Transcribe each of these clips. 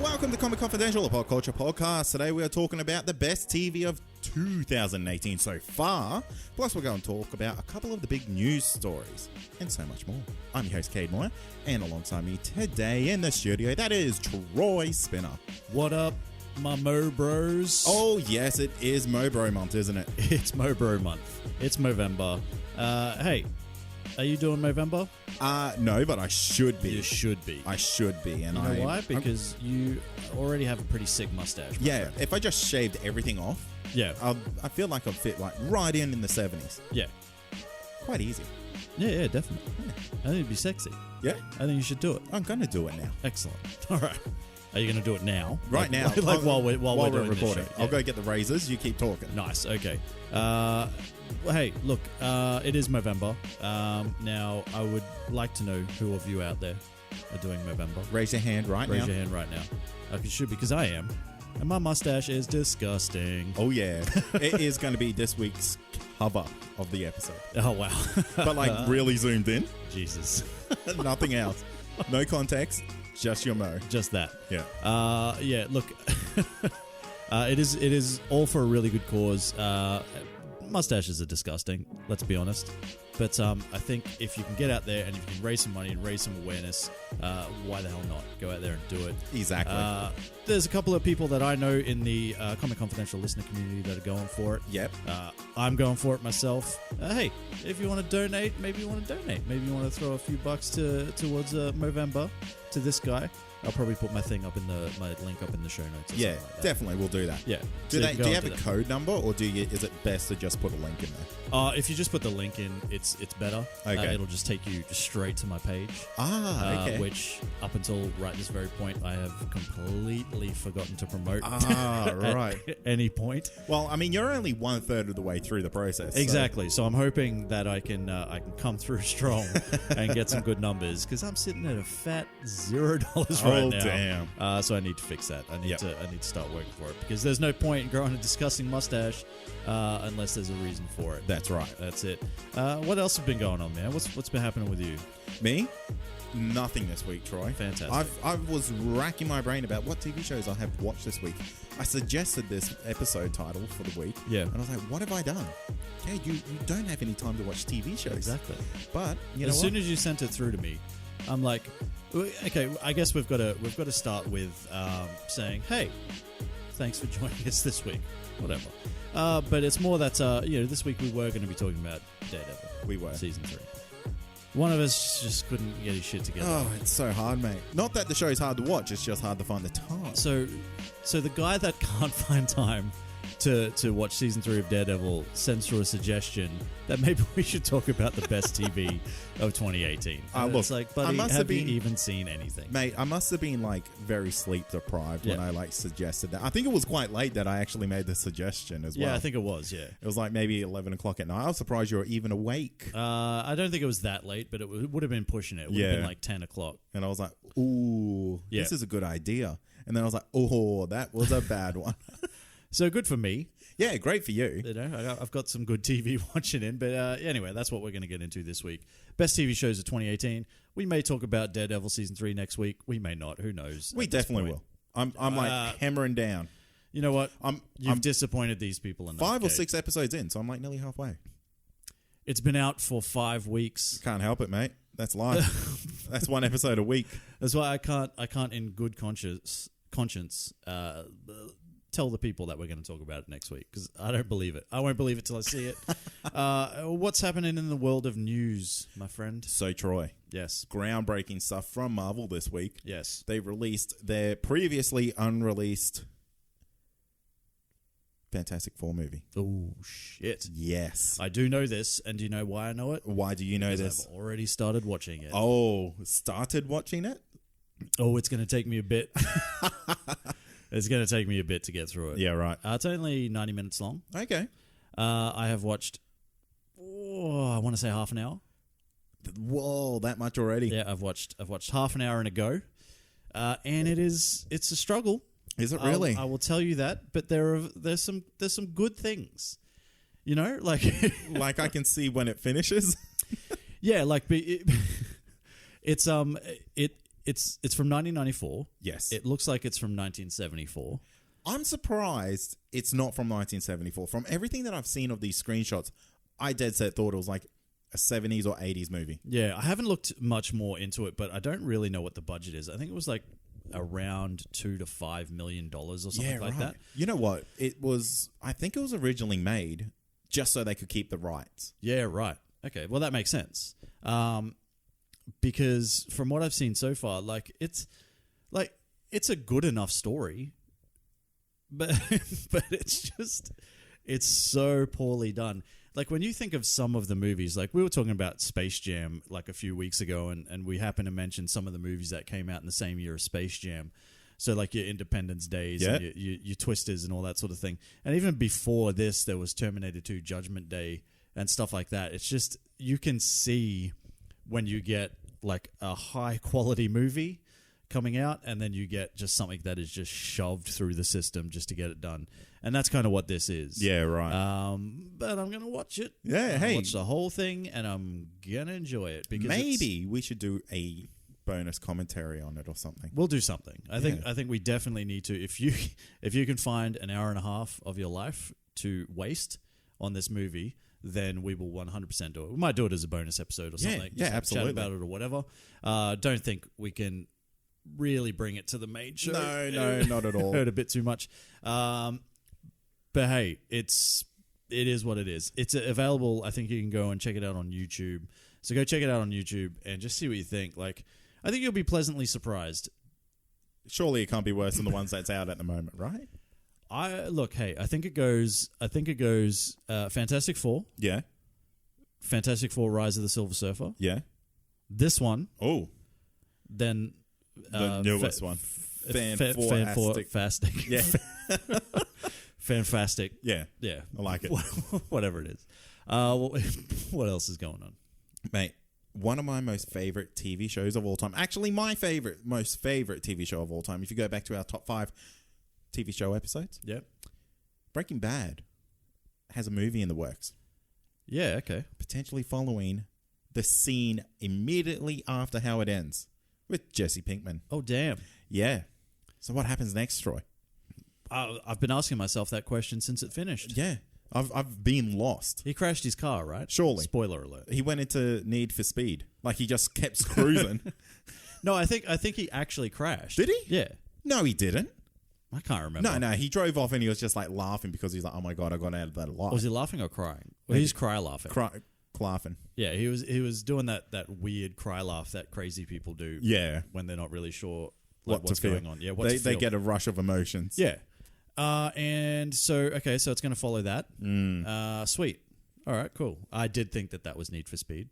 Welcome to Comic Confidential, a pop culture podcast. Today we are talking about the best TV of 2018 so far. Plus we're going to talk about a couple of the big news stories and so much more. I'm your host, Cade Moore, and alongside me today in the studio, that is Troy Spinner. What up, my Mo Bros? Oh yes, it is Mo Bro month, isn't it? It's Mo Bro month. It's Movember. Hey, are you doing Movember? No, but I should be. You should be. I should be. And you know why? Because you already have a pretty sick mustache. Yeah, friend. if I just shaved everything off, yeah, I feel like I'd fit like right in the 70s. Yeah. Quite easy. Yeah, definitely. Yeah. I think it'd be sexy. Yeah. I think you should do it. I'm going to do it now. Excellent. All right. Are you going to do it now? Right now. Like while we're doing recording. this show? I'll go get the razors. You keep talking. Nice. Okay. Well, hey, look, it is Movember. Now, I would like to know who of you out there are doing Movember. Raise your hand right now. Raise your hand right now. You should, because I am. And my mustache is disgusting. Oh, yeah. It is going to be this week's cover of the episode. Oh, wow. But like really zoomed in. Jesus. Nothing else. No context. Just your Mo. Just that. Yeah. Yeah, look. It is all for a really good cause. Mustaches are disgusting, let's be honest. But I think if you can get out there and if you can raise some money and raise some awareness, why the hell not? Go out there and do it. Exactly. There's a couple of people that I know in the Comic Confidential listener community that are going for it. Yep. I'm going for it myself. Hey, if you want to donate, maybe you want to donate. Maybe you want to throw a few bucks towards Movember to this guy. I'll probably put my thing up in my link up in the show notes. Yeah, like definitely. We'll do that. Yeah. Do you have a code number, or is it best to just put a link in there? If you just put the link in, it's better. Okay. It'll just take you straight to my page. Okay. Which up until right this very point, I have completely forgotten to promote. Right. At any point. Well, I mean, you're only 1/3 of the way through the process. Exactly. So I'm hoping that I can come through strong and get some good numbers, because I'm sitting at a fat $0 right now. Damn. So I need to fix that. I need to start working for it, because there's no point in growing a disgusting mustache unless there's a reason for it. That's right. That's it. What else has been going on, man? What's been happening with you? Me? Nothing this week, Troy. Fantastic. I was racking my brain about what TV shows I have watched this week. I suggested this episode title for the week. Yeah. And I was like, what have I done? Yeah, you don't have any time to watch TV shows. Exactly. But as soon as you sent it through to me, I'm like, okay, I guess we've got to start with saying, hey, thanks for joining us this week. Whatever. But it's more that this week we were going to be talking about Daredevil. We were. Season 3. One of us just couldn't get his shit together. Oh, it's so hard, mate. Not that the show's hard to watch, it's just hard to find the time. So the guy that can't find time to watch season 3 of Daredevil sends through a suggestion that maybe we should talk about the best TV of 2018. Look, it's like, buddy, have you even seen anything? Mate, I must have been like very sleep deprived when I suggested that. I think it was quite late that I actually made the suggestion as well. Yeah, I think it was, yeah. It was like maybe 11 o'clock at night. I was surprised you were even awake. I don't think it was that late, but it would have been pushing it. It would have been like 10 o'clock. And I was like, ooh, this is a good idea. And then I was like, oh, that was a bad one. So good for me. Yeah, great for you. I've got some good TV watching in. But anyway, that's what we're going to get into this week. Best TV shows of 2018. We may talk about Daredevil Season 3 next week. We may not. Who knows? We definitely will. I'm like hammering down. You know what? You've disappointed these people enough. 5 or 6 episodes in, so I'm like nearly halfway. It's been out for 5 weeks. Can't help it, mate. That's life. That's one episode a week. That's why I can't in good conscience tell the people that we're going to talk about it next week, because I don't believe it. I won't believe it till I see it. What's happening in the world of news, my friend? So, Troy. Yes. Groundbreaking stuff from Marvel this week. Yes. They released their previously unreleased Fantastic Four movie. Oh, shit. Yes. I do know this, and do you know why I know it? Why do you know this? I've already started watching it. Oh, started watching it? Oh, it's going to take me a bit. It's going to take me a bit to get through it. Yeah, right. It's only 90 minutes long. Okay. I have watched, I want to say half an hour. Whoa, that much already? Yeah, I've watched half an hour and a go. And it's a struggle. Is it really? I will tell you that, but there's some good things. You know, like Like I can see when it finishes. yeah, like it's from 1994. Yes. It looks like it's from 1974. I'm surprised it's not from 1974. From everything that I've seen of these screenshots, I dead set thought it was like a 70s or 80s movie. Yeah, I haven't looked much more into it, but I don't really know what the budget is. I think it was like around $2 to $5 million or something like that. You know what? I think it was originally made just so they could keep the rights. Yeah, right. Okay, well that makes sense. Because from what I've seen so far, it's a good enough story, but it's so poorly done. Like when you think of some of the movies, like we were talking about Space Jam like a few weeks ago, and we happened to mention some of the movies that came out in the same year as Space Jam. So like your Independence Days, and your Twisters and all that sort of thing. And even before this, there was Terminator 2 Judgment Day and stuff like that. It's just, you can see when you get like a high quality movie coming out, and then you get just something that is just shoved through the system just to get it done. And that's kind of what this is. Yeah, right. But I'm going to watch it. Yeah, I'll watch the whole thing, and I'm going to enjoy it. Because maybe we should do a bonus commentary on it or something. We'll do something. I think we definitely need to. If you can find an hour and a half of your life to waste on this movie, then we will 100% do it. We might do it as a bonus episode or something. Yeah, absolutely. Chat about it or whatever. Don't think we can really bring it to the main show. No, not at all. Heard a bit too much. But hey, it is what it is. It's available. I think you can go and check it out on YouTube. So go check it out on YouTube and just see what you think. Like, I think you'll be pleasantly surprised. Surely it can't be worse than the ones that's out at the moment, right? I think it goes Fantastic Four. Yeah. Fantastic Four Rise of the Silver Surfer. Yeah. This one. Oh. Then the newest one. Fantastic. Yeah. Fantastic. Yeah. Yeah. I like it. Whatever it is. What else is going on? Mate, one of my most favorite TV shows of all time. Actually, my most favorite TV show of all time. If you go back to our top 5 TV show episodes. Yep. Breaking Bad has a movie in the works. Yeah, okay. Potentially following the scene immediately after how it ends with Jesse Pinkman. Oh, damn. Yeah. So what happens next, Troy? I've been asking myself that question since it finished. Yeah. I've been lost. He crashed his car, right? Surely. Spoiler alert. He went into Need for Speed. Like he just kept cruising. No, I think he actually crashed. Did he? Yeah. No, he didn't. I can't remember. No, he drove off and he was just like laughing because he's like, oh my God, I got out of that alive. Was he laughing or crying? Well, he's cry laughing. Laughing. Yeah, he was doing that weird cry laugh that crazy people do. Yeah. When they're not really sure what's going on. Yeah, they get a rush of emotions. Yeah. And so it's going to follow that. Sweet. All right, cool. I did think that was Need for Speed.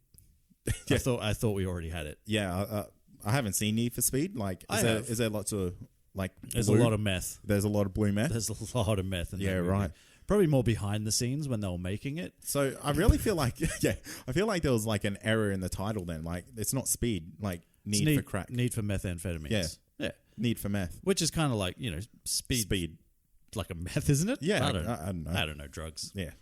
Yeah. I thought we already had it. Yeah, I haven't seen Need for Speed. Like, is there lots of like? There's blue? a lot of meth. There's a lot of blue meth. There's a lot of meth in that movie. Right. Probably more behind the scenes when they were making it. So I really feel like I feel like there was like an error in the title. Then like it's not speed. Like need for crack. Need for methamphetamines. Yeah. Need for meth. Which is kind of like speed. Like a meth, isn't it? Yeah, I don't know. I don't know drugs. Yeah,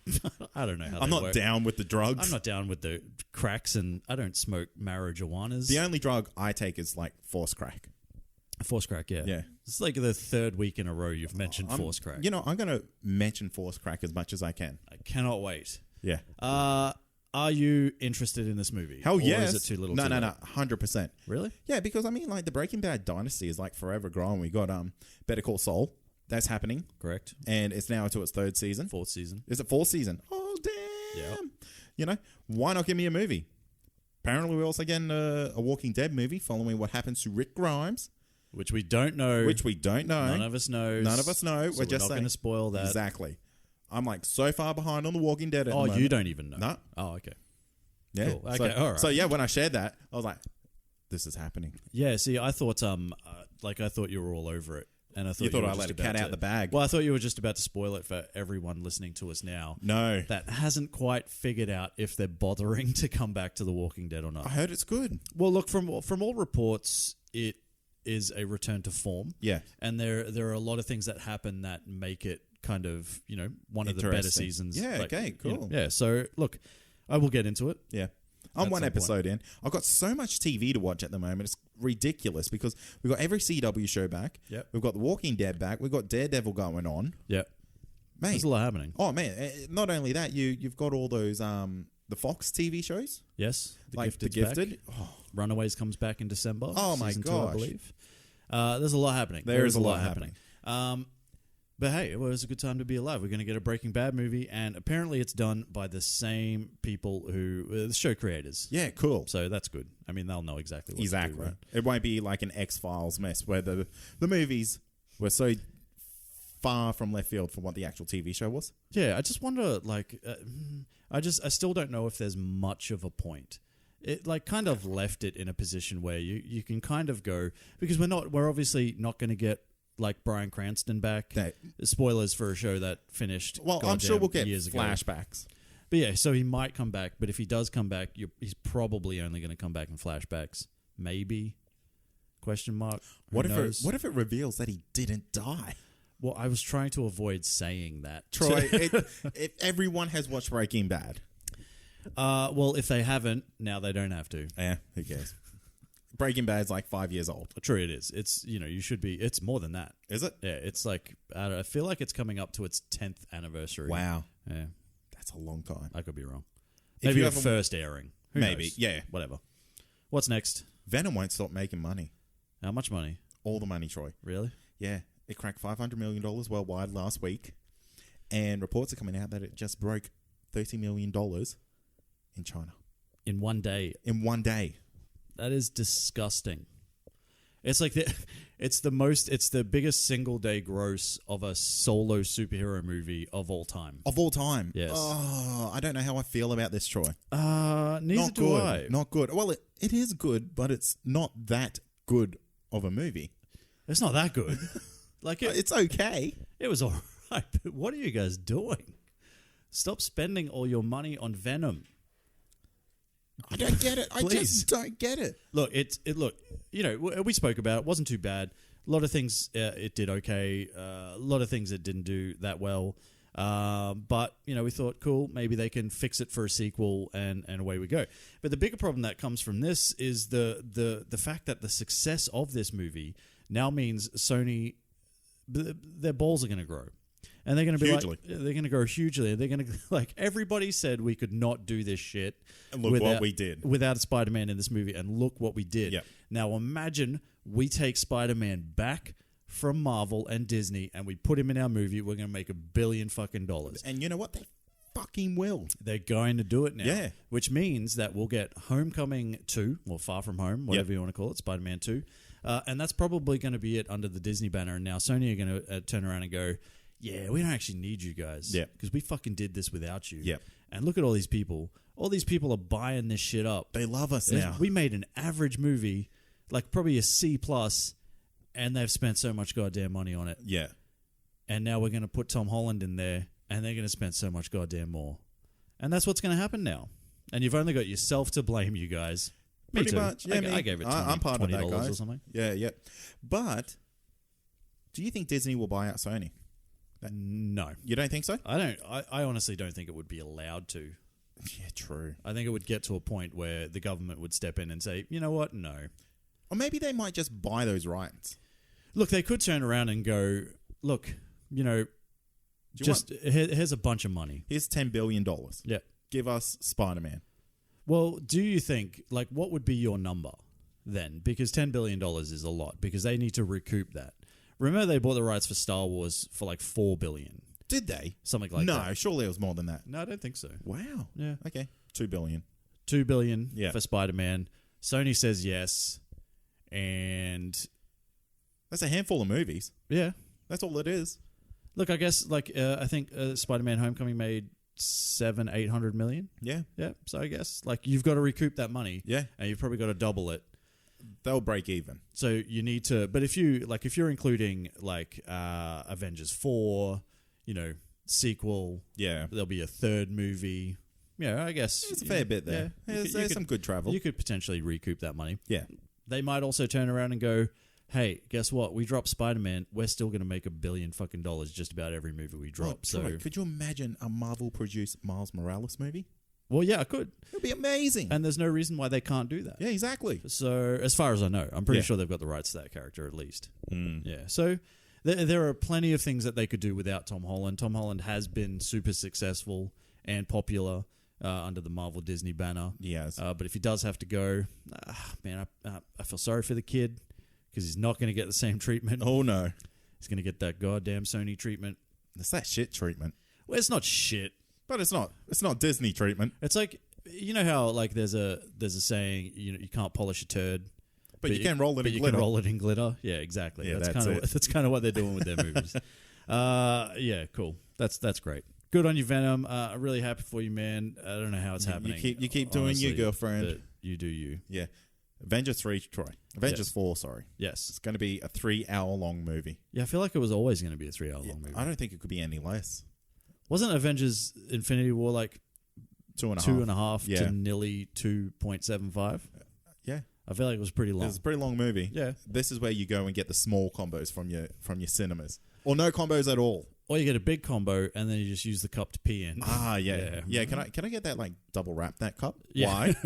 I don't know how. I'm not down with the drugs. I'm not down with the cracks, and I don't smoke marijuanas. The only drug I take is like force crack. Force crack, yeah. Yeah. It's like the third week in a row you've mentioned force crack. You know, I'm going to mention force crack as much as I can. I cannot wait. Yeah. Are you interested in this movie? Hell yes. Or is it too little? No, 100%. Really? Yeah, because I mean, like the Breaking Bad dynasty is like forever growing. We got Better Call Saul. That's happening. Correct. And it's now into its 3rd season. 4th season. Is it 4th season? Oh, damn. Yeah. You know, why not give me a movie? Apparently, we're also getting a Walking Dead movie following what happens to Rick Grimes. Which we don't know. None of us knows. None of us know. So we're just not going to spoil that. Exactly. I'm like so far behind on The Walking Dead at the moment. You don't even know? No. Oh, okay. Yeah. Cool. Okay, all right. So, yeah, when I shared that, I was like, this is happening. Yeah, see, I thought I thought you were all over it. And I thought you thought I let a cat out the bag. Well, I thought you were just about to spoil it for everyone listening to us now. No. That hasn't quite figured out if they're bothering to come back to The Walking Dead or not. I heard it's good. Well, look, from all reports, it is a return to form. Yeah. And there are a lot of things that happen that make it kind of, one of the better seasons. Yeah, okay, cool. Yeah, so look, I will get into it. Yeah. I'm one episode in. I've got so much TV to watch at the moment. It's ridiculous because we've got every CW show back. Yep. We've got The Walking Dead back. We've got Daredevil going on. Yeah. Mate. There's a lot happening. Oh, man. Not only that, you've got all those the Fox TV shows. Yes. The Gifted. Oh. Runaways comes back in December. Oh, my Season gosh. 2, I believe. There's a lot happening. There is a lot happening. But hey, it was a good time to be alive. We're going to get a Breaking Bad movie, and apparently it's done by the same people who the show creators. Yeah, cool. So that's good. I mean, they'll know exactly what to do, right? It won't be like an X-Files mess where the movies were so far from left field from what the actual TV show was. Yeah, I just wonder, I still don't know if there's much of a point. It kind of left it in a position where you can kind of go, because we're obviously not going to get Bryan Cranston back. Spoilers for a show that finished. Well, I'm sure we'll get years flashbacks. Ago. But yeah, so he might come back. But if he does come back, he's probably only going to come back in flashbacks. Maybe? Question mark. What if it reveals that he didn't die? Well, I was trying to avoid saying that. Troy, if everyone has watched Breaking Bad. Well, if they haven't, now they don't have to. Yeah, who cares? Breaking Bad's 5 years old. True, it is. It's, you should be. It's more than that. Is it? Yeah, it's I feel like it's coming up to its 10th anniversary. Wow. Yeah. That's a long time. I could be wrong. Maybe a first airing. Who maybe. knows? Yeah. Whatever. What's next? Venom won't stop making money. How much money? All the money, Troy. Really? Yeah. It cracked $500 million worldwide last week. And reports are coming out that it just broke $30 million in China. In one day. In one day. That is disgusting. It's it's the biggest single day gross of a solo superhero movie of all time. Of all time? Yes. Oh, I don't know how I feel about this, Troy. Neither do I. Not good. Well, it is good, but it's not that good of a movie. It's not that good. It's okay. It was all right, but what are you guys doing? Stop spending all your money on Venom. I don't get it. I just don't get it. Look, we spoke about it. It wasn't too bad. A lot of things it did okay. A lot of things it didn't do that well. But, we thought, cool, maybe they can fix it for a sequel and away we go. But the bigger problem that comes from this is the fact that the success of this movie now means Sony, their balls are going to grow. And they're going to be hugely. They're going to grow hugely. They're going to everybody said we could not do this shit. And look what we did without Spider-Man in this movie. And look what we did. Yep. Now imagine we take Spider-Man back from Marvel and Disney and we put him in our movie. We're going to make $1 billion fucking dollars. And you know what? They fucking will. They're going to do it now. Yeah. Which means that we'll get Homecoming 2 or Far From Home, whatever you want to call it, Spider-Man 2. And that's probably going to be it under the Disney banner. And now Sony are going to turn around and go, yeah, we don't actually need you guys. Yeah. Because we fucking did this without you. Yeah. And look at all these people. All these people are buying this shit up. They love us now. We made an average movie, probably a C+, and they've spent so much goddamn money on it. Yeah. And now we're going to put Tom Holland in there, and they're going to spend so much goddamn more. And that's what's going to happen now. And you've only got yourself to blame, you guys. Me Pretty too. much. Yeah, I gave it $20, I'm part of that, guys. or something. Yeah. But do you think Disney will buy out Sony? No. You don't think so? I don't. I honestly don't think it would be allowed to. Yeah, true. I think it would get to a point where the government would step in and say, you know what? No. Or maybe they might just buy those rights. Look, they could turn around and go, look, here's a bunch of money. Here's $10 billion. Yeah. Give us Spider-Man. Well, do you think, what would be your number then? Because $10 billion is a lot, because they need to recoup that. Remember they bought the rights for Star Wars for $4 billion. Did they? Something like that. No, surely it was more than that. No, I don't think so. Wow. Yeah. Okay. $2 billion. $2 billion for Spider-Man. Sony says yes. And that's a handful of movies. Yeah. That's all it is. Look, I guess I think Spider-Man Homecoming made $700-800 million. Yeah. Yeah. So I guess you've got to recoup that money. Yeah. And you've probably got to double it. They'll break even. So you need to, but if you're including Avengers 4, sequel, there'll be a third movie. Yeah, I guess it's a fair bit there. Yeah, there's some good travel. You could potentially recoup that money. Yeah. They might also turn around and go, hey, guess what? We dropped Spider-Man. We're still going to make $1 billion fucking just about every movie we drop. Troy, could you imagine a Marvel-produced Miles Morales movie? Well, yeah, I could. It'd be amazing. And there's no reason why they can't do that. Yeah, exactly. So, as far as I know, I'm pretty sure they've got the rights to that character at least. Yeah. So, there are plenty of things that they could do without Tom Holland. Tom Holland has been super successful and popular under the Marvel Disney banner. Yes. But if he does have to go, man, I feel sorry for the kid because he's not going to get the same treatment. Oh, no. He's going to get that goddamn Sony treatment. It's that shit treatment. Well, it's not shit. But it's not. It's not Disney treatment. It's like, you know how like there's a saying, you can't polish a turd, but you can roll it in glitter. You can roll it in glitter. Yeah, exactly. Yeah, that's kind of what they're doing with their movies. Yeah, cool. That's great. Good on you, Venom. I'm really happy for you, man. I don't know how it's happening. You keep doing honestly, you, girlfriend. but you do you. Yeah. Avengers 3, Troy. Avengers 4, sorry. Yes. It's going to be a 3-hour-long movie. Yeah, I feel like it was always going to be a 3-hour-long movie. I don't think it could be any less. Wasn't Avengers Infinity War like 2.5 to nearly 2.75? Yeah. I feel like it was pretty long. It was a pretty long movie. Yeah. This is where you go and get the small combos from your cinemas. Or no combos at all. Or you get a big combo and then you just use the cup to pee in. Ah, yeah. Yeah, can I get that like double wrap that cup? Yeah. Why?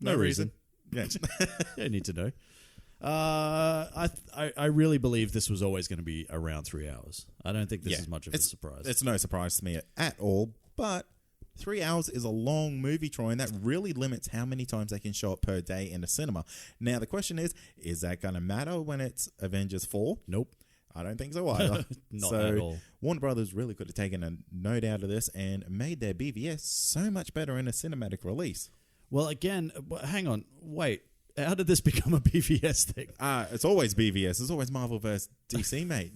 No reason. Yeah. You need to know. I really believe this was always going to be around 3 hours. I don't think this is much of a surprise. It's no surprise to me at all, but 3 hours is a long movie, Troy, and that really limits how many times they can show it per day in a cinema. Now, the question is that going to matter when it's Avengers 4? Nope. I don't think so either. Not at all. Warner Brothers really could have taken a note out of this and made their BVS so much better in a cinematic release. Well, again, hang on. Wait. How did this become a BVS thing? It's always BVS. It's always Marvel versus DC, mate.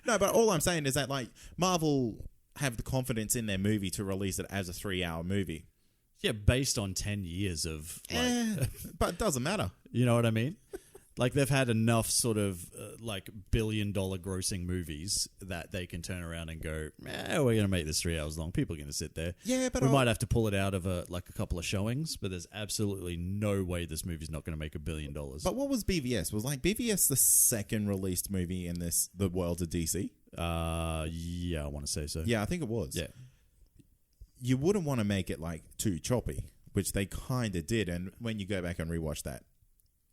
No, but all I'm saying is that like Marvel have the confidence in their movie to release it as a 3-hour movie. Yeah, based on 10 years of... but it doesn't matter. You know what I mean? Like, they've had enough sort of, billion-dollar grossing movies that they can turn around and go, we're going to make this 3 hours long. People are going to sit there. Yeah, but... We might have to pull it out of a couple of showings, but there's absolutely no way this movie's not going to make $1 billion. But what was BVS? Was, BVS the second released movie in the world of DC? Yeah, I want to say so. Yeah, I think it was. Yeah. You wouldn't want to make it, too choppy, which they kind of did, and when you go back and rewatch that...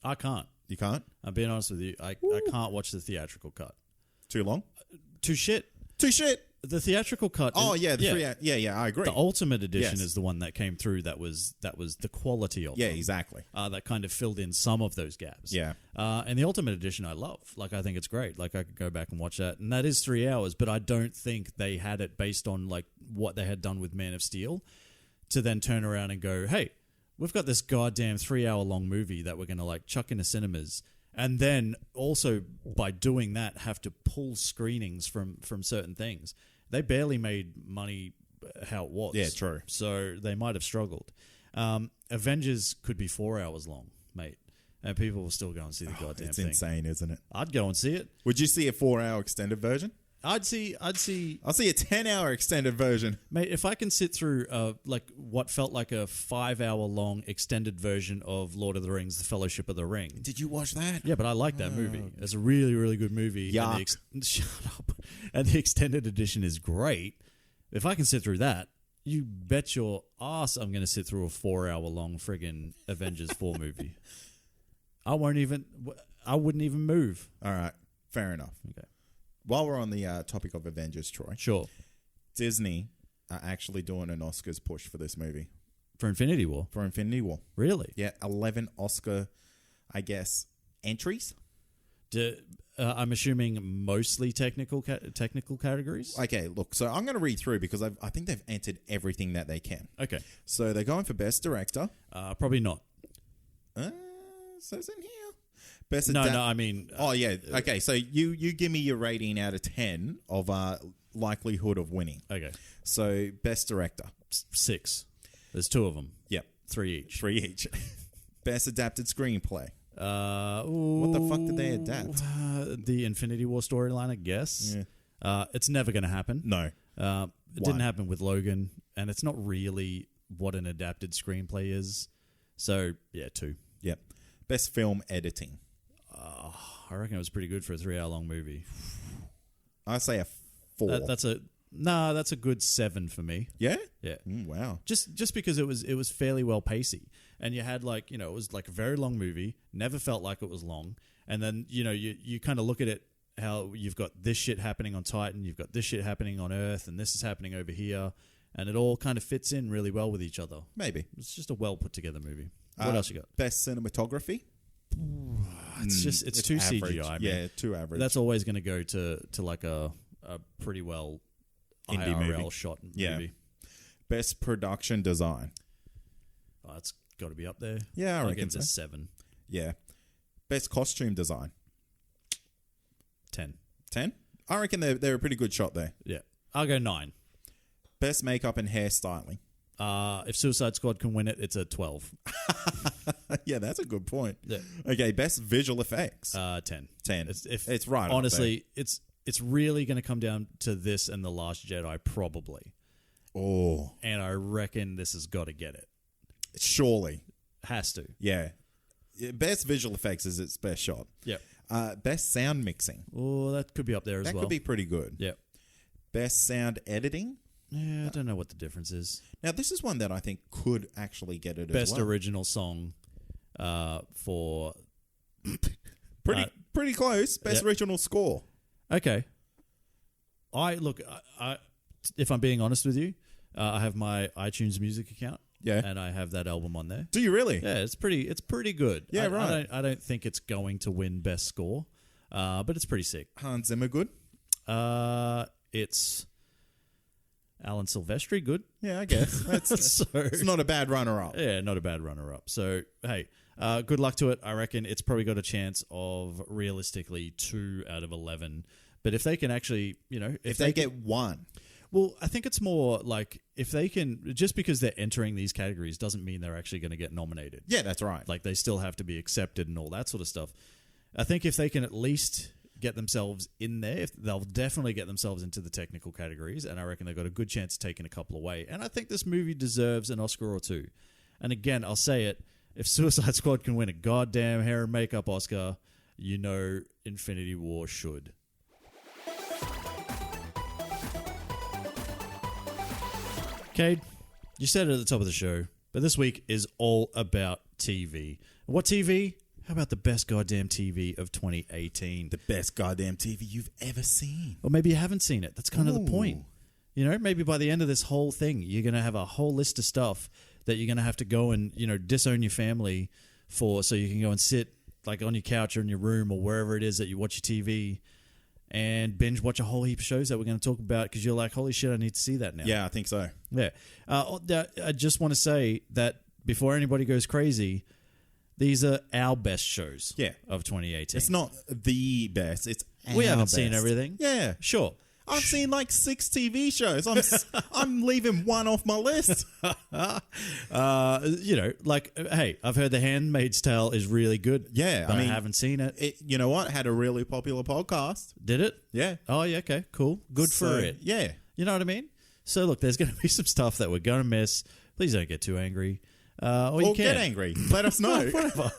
I can't. You can't? I'm being honest with you. I can't watch the theatrical cut. Too long? Too shit. Too shit. The theatrical cut. Oh, yeah. I agree. The Ultimate Edition is the one that came through that was the quality of it. Yeah, exactly. That kind of filled in some of those gaps. Yeah. And the Ultimate Edition I love. I think it's great. I could go back and watch that. And that is 3 hours, but I don't think they had it based on, what they had done with Man of Steel to then turn around and go, hey, we've got this goddamn 3-hour long movie that we're going to chuck into cinemas, and then also by doing that have to pull screenings from certain things. They barely made money how it was. Yeah, true. So they might have struggled. Avengers could be 4 hours long, mate, and people will still go and see the goddamn thing. It's insane, isn't it? I'd go and see it. Would you see a 4-hour extended version? I'll see a 10-hour extended version. Mate, if I can sit through what felt like a 5-hour long extended version of Lord of the Rings, The Fellowship of the Ring. Did you watch that? Yeah, but I like that movie. It's a really, really good movie. Yuck. Shut up. And the extended edition is great. If I can sit through that, you bet your ass I'm going to sit through a 4-hour long friggin' Avengers 4 movie. I wouldn't even move. All right. Fair enough. Okay. While we're on the topic of Avengers, Troy. Sure. Disney are actually doing an Oscars push for this movie. For Infinity War? For Infinity War. Really? Yeah, 11 Oscar, entries. I'm assuming mostly technical categories? Okay, look, so I'm going to read through because I think they've entered everything that they can. Okay. So they're going for Best Director. Probably not. Says in here. Best no, I mean... oh, yeah. Okay, so you give me your rating out of 10 of likelihood of winning. Okay. So, Best Director. 6. There's 2 of them. Yep. 3 each. 3 each. Best Adapted Screenplay. What the fuck did they adapt? The Infinity War storyline, I guess. Yeah. It's never going to happen. No. It didn't happen with Logan, and it's not really what an adapted screenplay is. So, yeah, 2. Yep. Best Film Editing. I reckon it was pretty good for a 3-hour long movie. I say a 4. That's a good 7 for me. Yeah? Yeah. Wow. Just because it was fairly well pacey, and you had like, it was like a very long movie, never felt like it was long, and then you kind of look at it how you've got this shit happening on Titan, you've got this shit happening on Earth, and this is happening over here, and it all kind of fits in really well with each other. Maybe. It's just a well put together movie. What else you got? Best cinematography? It's too average. CGI. Man. Yeah, too average. That's always going to go to like a pretty well Indie IRL movie. shot Yeah. movie. Best production design? Oh, that's got to be up there. Yeah, I I'll reckon give it so. a 7. Yeah. Best costume design? 10. 10? I reckon they're a pretty good shot there. Yeah. I'll go 9. Best makeup and hairstyling? If Suicide Squad can win it, it's a 12. Yeah, that's a good point. Yeah. Okay, best visual effects? 10. 10. If It's right up honestly, it's really going to come down to this and The Last Jedi, probably. Oh. And I reckon this has got to get it. Surely. Has to. Yeah. Best visual effects is its best shot. Yep. Best sound mixing? Oh, that could be up there as That well. could be pretty good. Yep. Best sound editing? Yeah, I don't know what the difference is. Now, this is one that I think could actually get it Best as well. original song for... Pretty close. Best yeah. original score. Okay. I if I'm being honest with you, I have my iTunes Music account. Yeah. And I have that album on there. Do you really? Yeah, it's pretty good. Yeah, right. I don't think it's going to win best score, but it's pretty sick. Hans Zimmer good? It's Alan Silvestri good. Yeah, I guess. It's not a bad runner-up. Yeah, not a bad runner-up. So, hey, good luck to it. I reckon it's probably got a chance of realistically 2 out of 11. But if they can actually, If they get 1. Well, I think it's more like if they can, just because they're entering these categories doesn't mean they're actually going to get nominated. Yeah, that's right. Like they still have to be accepted and all that sort of stuff. I think if they can at least get themselves in there, they'll definitely get themselves into the technical categories, and I reckon they've got a good chance of taking a couple away. And I think this movie deserves an Oscar or 2. And again, I'll say it, if Suicide Squad can win a goddamn hair and makeup Oscar, Infinity War should. Cade, you said it at the top of the show, but this week is all about TV. What TV? How about the best goddamn TV of 2018? The best goddamn TV you've ever seen. Or maybe you haven't seen it. That's kind of the point. Maybe by the end of this whole thing, you're going to have a whole list of stuff that you're going to have to go and, disown your family for, so you can go and sit like on your couch or in your room or wherever it is that you watch your TV and binge watch a whole heap of shows that we're going to talk about because you're like, holy shit, I need to see that now. Yeah, I think so. Yeah. I just want to say that before anybody goes crazy, these are our best shows of 2018. It's not the best. It's We our haven't best. seen everything. Yeah. Sure. I've seen like 6 TV shows. I'm leaving one off my list. Hey, I've heard The Handmaid's Tale is really good. Yeah, but I haven't seen it. You know what? Had a really popular podcast. Did it? Yeah. Oh, yeah, okay, cool. Good for it. Yeah. You know what I mean? So, look, there's going to be some stuff that we're going to miss. Please don't get too angry. Or you can. Get angry. Let us know. Whatever.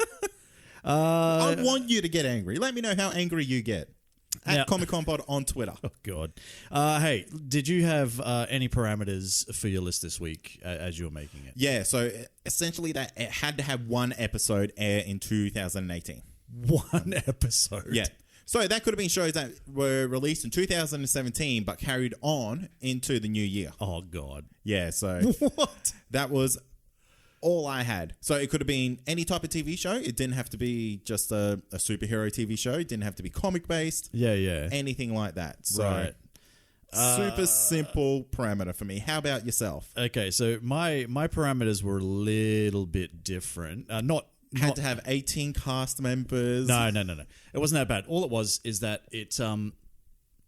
I want you to get angry. Let me know how angry you get. Now- At Comic Con Pod on Twitter. Oh, God. Hey, did you have any parameters for your list this week as you were making it? Yeah, so essentially that it had to have 1 episode air in 2018. 1 episode? Yeah. So that could have been shows that were released in 2017 but carried on into the new year. Oh, God. Yeah, so What? that was all I had. So it could have been any type of TV show. It didn't have to be just a superhero TV show. It didn't have to be comic-based. Yeah. Anything like that. So Right. super simple parameter for me. How about yourself? Okay, so my parameters were a little bit different. Had to have 18 cast members. No. It wasn't that bad. All it was is that it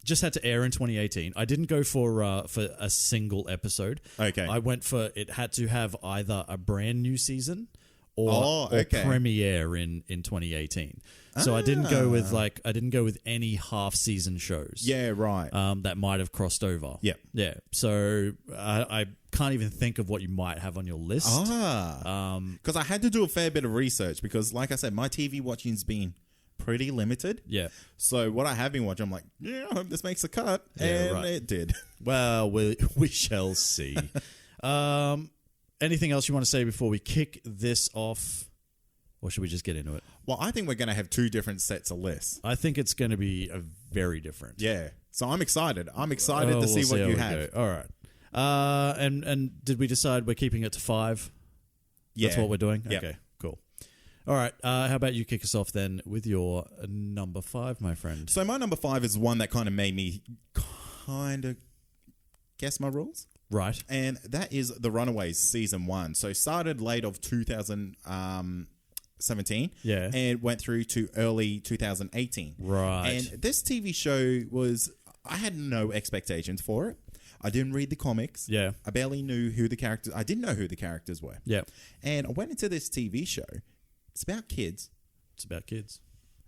just had to air in 2018. I didn't go for a single episode. Okay. I went for it had to have either a brand new season or premiere in 2018. So I didn't go with any half season shows. Yeah, right. That might have crossed over. Yeah. Yeah. So I can't even think of what you might have on your list. Because I had to do a fair bit of research because, like I said, my TV watching's been pretty limited. Yeah. So what I have been watching, I'm like, yeah, I hope this makes a cut. Yeah, and right. it did. Well, we shall see. Anything else you want to say before we kick this off? Or should we just get into it? Well, I think we're going to have two different sets of lists. I think it's going to be very different. Yeah. So I'm excited. I'm excited to see what you have. All right. And did we decide we're keeping it to 5? Yeah. That's what we're doing? Yep. Okay, cool. All right. How about you kick us off then with your number 5, my friend? So my number 5 is one that kind of made me kind of guess my rules. Right. And that is The Runaways Season 1. So it started late of 2017. Yeah. And went through to early 2018. Right. And this TV show was... I had no expectations for it. I didn't read the comics. Yeah. I barely knew who the characters... I didn't know who the characters were. Yeah. And I went into this TV show. It's about kids. It's about kids.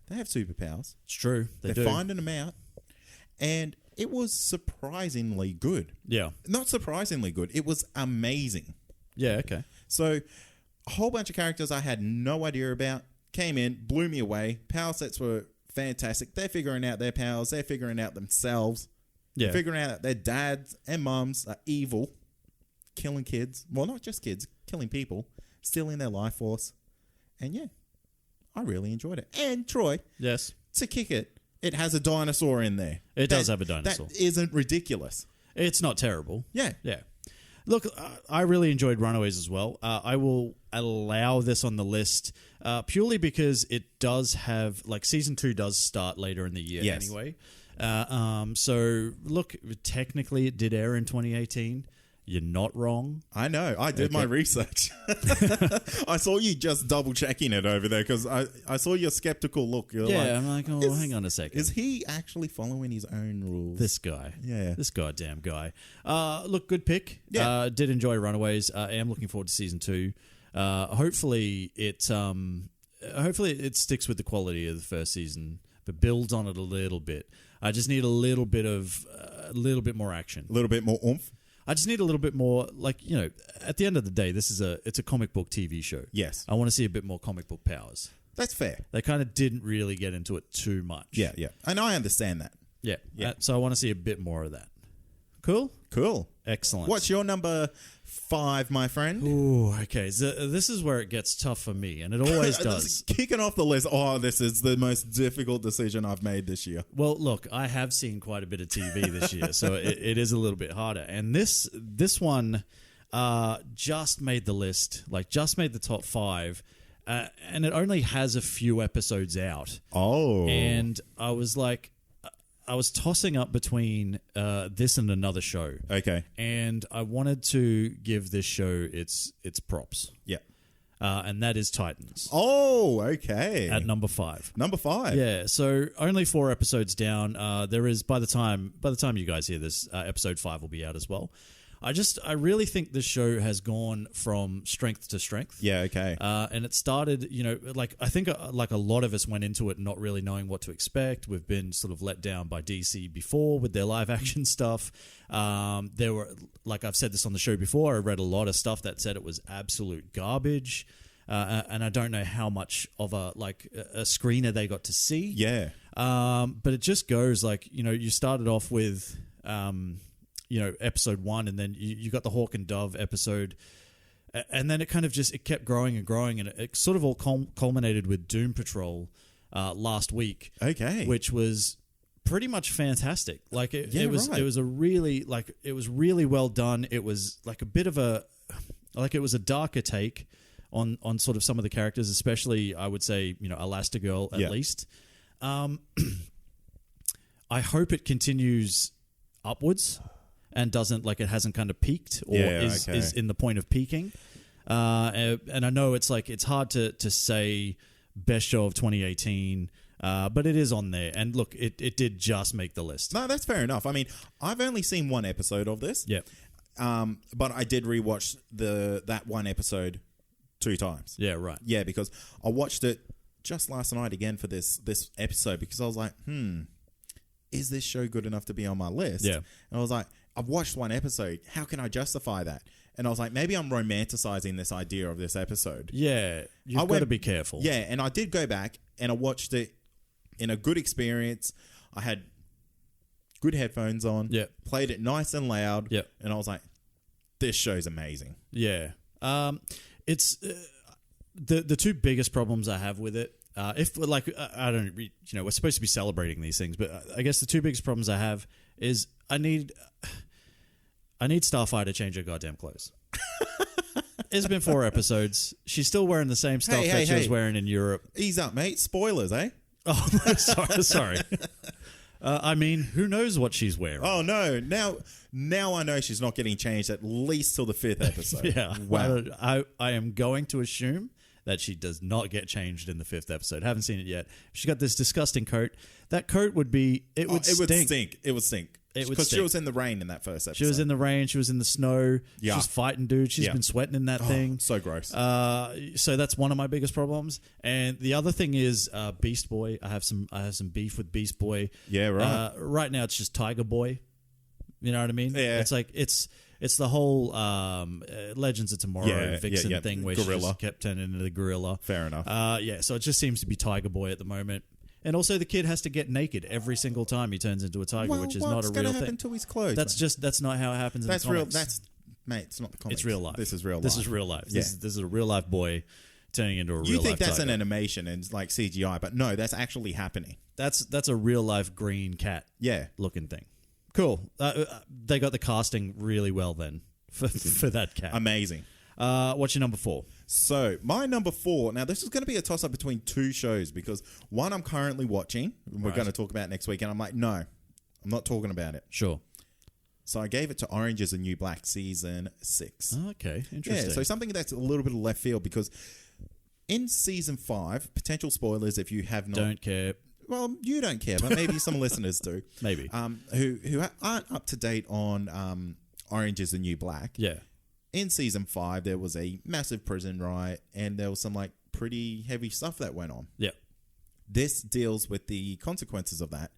They have superpowers. It's true. They're They're finding them out. And it was surprisingly good. Yeah. Not surprisingly good. It was amazing. Yeah, okay. So a whole bunch of characters I had no idea about came in, blew me away. Power sets were fantastic. They're figuring out their powers. They're figuring out themselves. Yeah. They're figuring out that their dads and mums are evil, killing kids. Well, not just kids, killing people, stealing their life force. And yeah, I really enjoyed it. And Troy, Yes. to kick it, it has a dinosaur in there. It does have a dinosaur. That isn't ridiculous. It's not terrible. Yeah. Yeah. Look, I really enjoyed Runaways as well. I will allow this on the list purely because it does have, like, Season 2 does start later in the year anyway. So, look, technically it did air in 2018. You're not wrong. I know. I did my research. I saw you just double checking it over there because I saw your skeptical look. You're like, I'm like, oh, hang on a second. is he actually following his own rules? This guy. Yeah. This goddamn guy. Look, good pick. Yeah. Did enjoy Runaways. I am looking forward to Season 2. Hopefully it sticks with the quality of the first season, but builds on it a little bit. I just need a little bit more action. A little bit more oomph? I just need a little bit more, like, you know, at the end of the day, it's a comic book TV show. Yes. I want to see a bit more comic book powers. That's fair. They kind of didn't really get into it too much. Yeah. And I understand that. Yeah. Yeah. So I want to see a bit more of that. Cool? Cool. Excellent. What's your number 5, my friend? Ooh, okay. So this is where it gets tough for me, and it always does. Kicking off the list. Oh, this is the most difficult decision I've made this year. Well, look, I have seen quite a bit of TV this year, so it is a little bit harder. And this one just made the list, like just made the top 5, and it only has a few episodes out. Oh. And I was like, I was tossing up between this and another show. Okay. And I wanted to give this show its props. Yeah. And that is Titans. Oh, okay. At number 5. Number 5. Yeah, so only 4 episodes down. There is, by the time you guys hear this, episode 5 will be out as well. I really think this show has gone from strength to strength. Yeah, okay. And it started, you know, like, I think like a lot of us went into it not really knowing what to expect. We've been sort of let down by DC before with their live action stuff. There were, like I've said this on the show before, I read a lot of stuff that said it was absolute garbage. And I don't know how much of a screener they got to see. Yeah. But it just goes like, you know, you started off with, you know, episode 1, and then you got the Hawk and Dove episode, and then it kind of just, it kept growing and growing, and it sort of all culminated with Doom Patrol last week. Okay. Which was pretty much fantastic. Like it was a really, like, it was really well done. It was like a bit of a, like, it was a darker take on sort of some of the characters, especially, I would say, you know, Elastigirl at least. I hope it continues upwards and doesn't, like, it hasn't kind of peaked or is in the point of peaking. And I know it's like, it's hard to say best show of 2018, but it is on there. And look, it did just make the list. No, that's fair enough. I mean, I've only seen 1 episode of this. Yep. But I did rewatch that 1 episode 2 times. Yeah, right. Yeah, because I watched it just last night again for this episode because I was like, is this show good enough to be on my list? Yeah. And I was like, I've watched 1 episode. How can I justify that? And I was like, maybe I'm romanticizing this idea of this episode. Yeah, you've got to be careful. Yeah, and I did go back and I watched it in a good experience. I had good headphones on. Yeah. Played it nice and loud. Yeah. And I was like, this show's amazing. Yeah. It's the two biggest problems I have with it. If like I don't, we're supposed to be celebrating these things, but I guess the two biggest problems I have is I need Starfire to change her goddamn clothes. It's been 4 episodes. She's still wearing the same stuff that she was wearing in Europe. Ease up, mate. Spoilers, eh? Oh, sorry. I mean, who knows what she's wearing? Oh no! Now I know she's not getting changed at least till the 5th episode. Yeah. Wow. I am going to assume that she does not get changed in the 5th episode. Haven't seen it yet. She's got this disgusting coat. That coat would stink. It would stink. Because she was in the rain in that first episode. She was in the rain. She was in the snow. Yeah. She was fighting dudes. She's been sweating in that thing. So gross. So that's one of my biggest problems. And the other thing is Beast Boy. I have some beef with Beast Boy. Yeah, right. Right now it's just Tiger Boy. You know what I mean? Yeah. It's like it's the whole Legends of Tomorrow Vixen thing where gorilla. she just kept turning into the gorilla. Fair enough. So it just seems to be Tiger Boy at the moment. And also, the kid has to get naked every single time he turns into a tiger, which is not a real thing. What's going to happen to his clothes? That's not how it happens in the comics. Mate, it's not the comics. It's real life. This is real life. This is real life. Yeah. This is a real life boy turning into a real life You think that's tiger. an animation and like CGI, but no, that's actually happening. That's a real life green cat looking thing. Cool. They got the casting really well then for that cat. Amazing. What's your number 4? So, my number 4, now this is going to be a toss-up between 2 shows because one I'm currently watching, and we're going to talk about next week, and I'm like, no, I'm not talking about it. Sure. So I gave it to Orange is the New Black Season 6. Okay, interesting. Yeah, so something that's a little bit of left field because in Season 5, potential spoilers if you have not... Don't care. Well, you don't care, but maybe some listeners do. Maybe. Who aren't up to date on Orange is the New Black. Yeah. In Season 5, there was a massive prison riot, and there was some like pretty heavy stuff that went on. Yeah. This deals with the consequences of that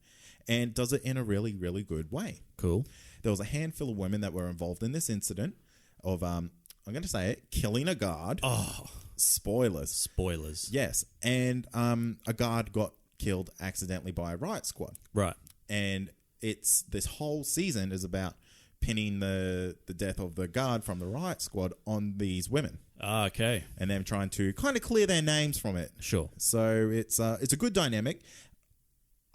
and does it in a really, really good way. Cool. There was a handful of women that were involved in this incident of, I'm going to say it, killing a guard. Oh. Spoilers. Yes. And a guard got killed accidentally by a riot squad. Right. And this whole season is about pinning the death of the guard from the riot squad on these women. Okay. And them trying to kind of clear their names from it. Sure. So it's a good dynamic.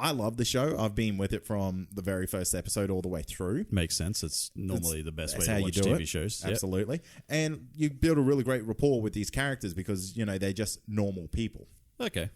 I love the show. I've been with it from the very first episode all the way through. Makes sense. It's normally the best way how to watch you do TV it. shows. Absolutely. Yep. And you build a really great rapport with these characters because, they're just normal people. Okay.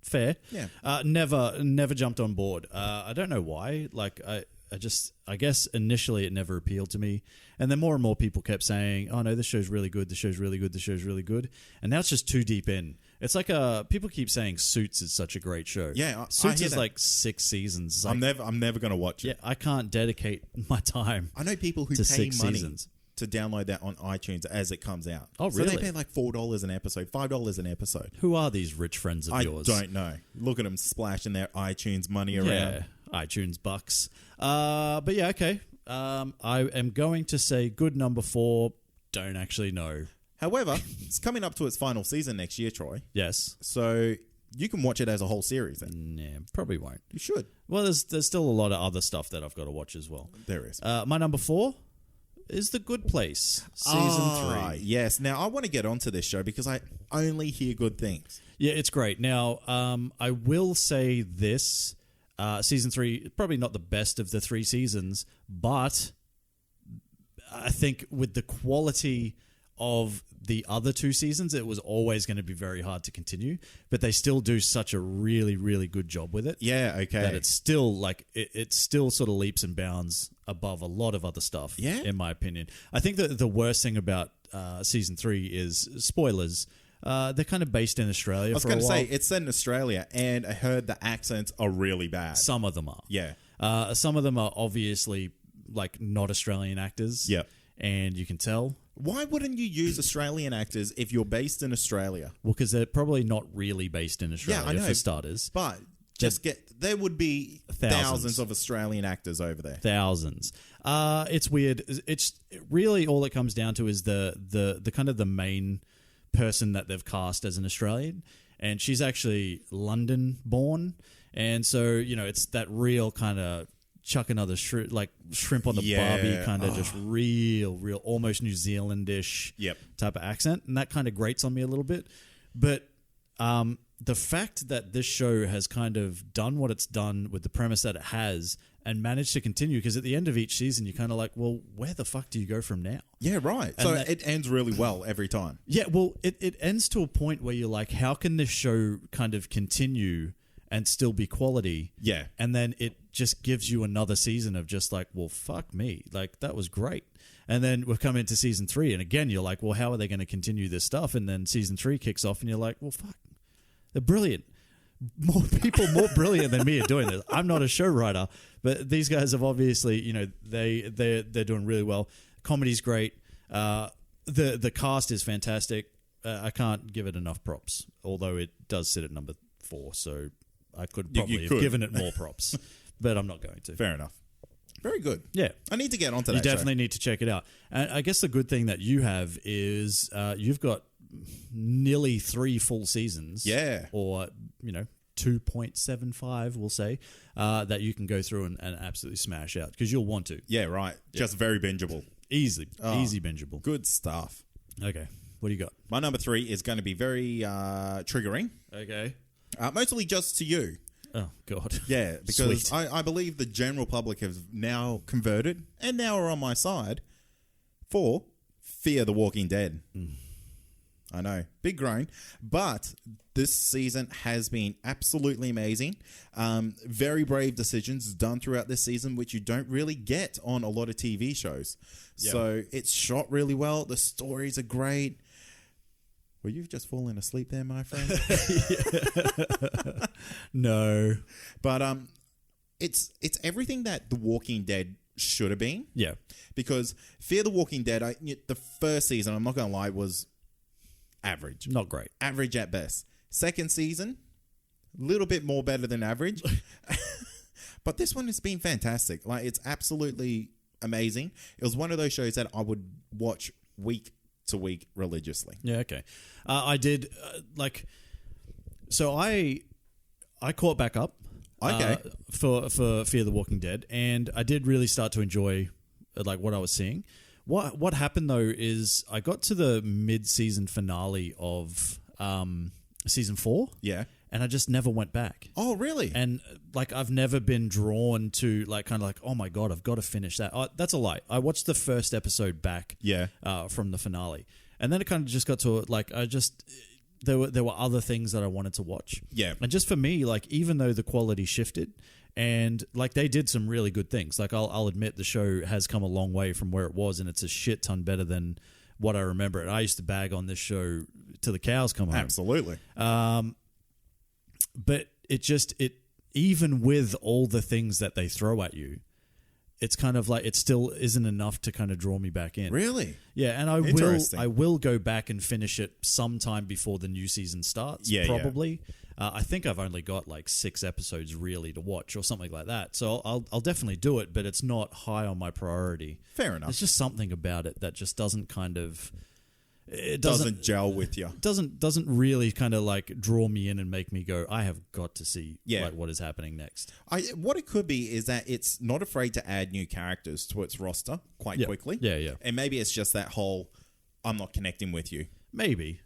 Fair. Yeah. Never jumped on board. I don't know why. Like, I guess initially it never appealed to me. And then more and more people kept saying, oh no, this show's really good. This show's really good. This show's really good. And now it's just too deep in. It's like people keep saying Suits is such a great show. Yeah. Suits is like 6 seasons. I'm never going to watch it. Yeah. I can't dedicate my time. I know people who to pay 6 money seasons to download that on iTunes as it comes out. Oh, really? So they pay like $4 an episode, $5 an episode. Who are these rich friends of yours? I don't know. Look at them splashing their iTunes money around. Yeah, iTunes bucks. But yeah, okay. I am going to say good number 4. Don't actually know. However, it's coming up to its final season next year, Troy. Yes. So you can watch it as a whole series then. Yeah, probably won't. You should. Well, there's still a lot of other stuff that I've got to watch as well. There is. My number 4 is The Good Place, season 3. Yes. Now, I want to get onto this show because I only hear good things. Yeah, it's great. Now, I will say this. Season 3, probably not the best of the 3 seasons, but I think with the quality of the other 2 seasons, it was always going to be very hard to continue, but they still do such a really, really good job with it. Yeah, okay. That it's still like, it still sort of leaps and bounds above a lot of other stuff, in my opinion. I think that the worst thing about season 3 is, spoilers, they're kind of based in Australia. I was going to say, it's set in Australia, and I heard the accents are really bad. Some of them are. Yeah. Some of them are obviously like not Australian actors. Yep. And you can tell. Why wouldn't you use Australian actors if you're based in Australia? Well, because they're probably not really based in Australia, I know, for starters. But there would be thousands of Australian actors over there. Thousands. It's weird. It's really all it comes down to is the kind of the main person that they've cast as an Australian. and she's actually London born, and so it's that real kind of chuck another shrimp on the barbie kind of just real almost New Zealandish type of accent, and that kind of grates on me a little bit. But the fact that this show has kind of done what it's done with the premise that it has and managed to continue, because at the end of each season you're kind of like, well, where the fuck do you go from now? Yeah, right. And so it ends really well every time. Yeah, well, it ends to a point where you're like, how can this show kind of continue and still be quality? Yeah. And then it just gives you another season of just like, well, fuck me. Like, that was great. And then we've come into season 3, and again, you're like, well, how are they going to continue this stuff? And then season 3 kicks off, and you're like, well, fuck. They're brilliant. More people more brilliant than me are doing this. I'm not a show writer, but these guys have obviously, they're doing really well. Comedy's great. The cast is fantastic. I can't give it enough props, although it does sit at number 4, so I could probably have given it more props, but I'm not going to. Fair enough. Very good. Yeah. I need to get onto that. You definitely need to check it out. And I guess the good thing that you have is you've got nearly 3 full seasons. Yeah. Or, 2.75, we'll say, that you can go through and absolutely smash out, because you'll want to. Yeah, right. Just very bingeable. Easy bingeable. Good stuff. Okay. What do you got? My number 3 is going to be very triggering. Okay. Mostly just to you. Oh, God. Yeah, because I believe the general public have now converted and now are on my side for Fear the Walking Dead. I know, big groan, but this season has been absolutely amazing. Very brave decisions done throughout this season, which you don't really get on a lot of TV shows. Yeah. So it's shot really well. The stories are great. Well, you've just fallen asleep there, my friend. No, but it's everything that The Walking Dead should have been. Yeah, because Fear the Walking Dead, the first season, I'm not going to lie, was average. Not great. Average at best. Second season, a little bit more better than average. But this one has been fantastic. Like, it's absolutely amazing. It was one of those shows that I would watch week to week religiously. Yeah, okay. I did, so I caught back up for Fear the Walking Dead, and I did really start to enjoy what I was seeing. What happened, though, is I got to the mid-season finale of season 4. Yeah. And I just never went back. Oh, really? And, I've never been drawn to, oh, my God, I've got to finish that. That's a lie. I watched the first episode back from the finale. And then it kind of just got to, there were other things that I wanted to watch. Yeah. And just for me, even though the quality shifted, and they did some really good things. I'll admit the show has come a long way from where it was, and it's a shit ton better than what I remember. And I used to bag on this show till the cows come home. Absolutely. But it even with all the things that they throw at you, it's kind of it still isn't enough to kind of draw me back in. Really? Yeah, and I will go back and finish it sometime before the new season starts. Yeah, probably. Yeah. I think I've only got 6 episodes really to watch or something like that. So I'll definitely do it, but it's not high on my priority. Fair enough. There's just something about it that just doesn't kind of... It doesn't gel with you. Doesn't really kind of draw me in and make me go, I have got to see what is happening next. What it could be is that it's not afraid to add new characters to its roster quite quickly. Yeah. And maybe it's just that whole, I'm not connecting with you. Maybe.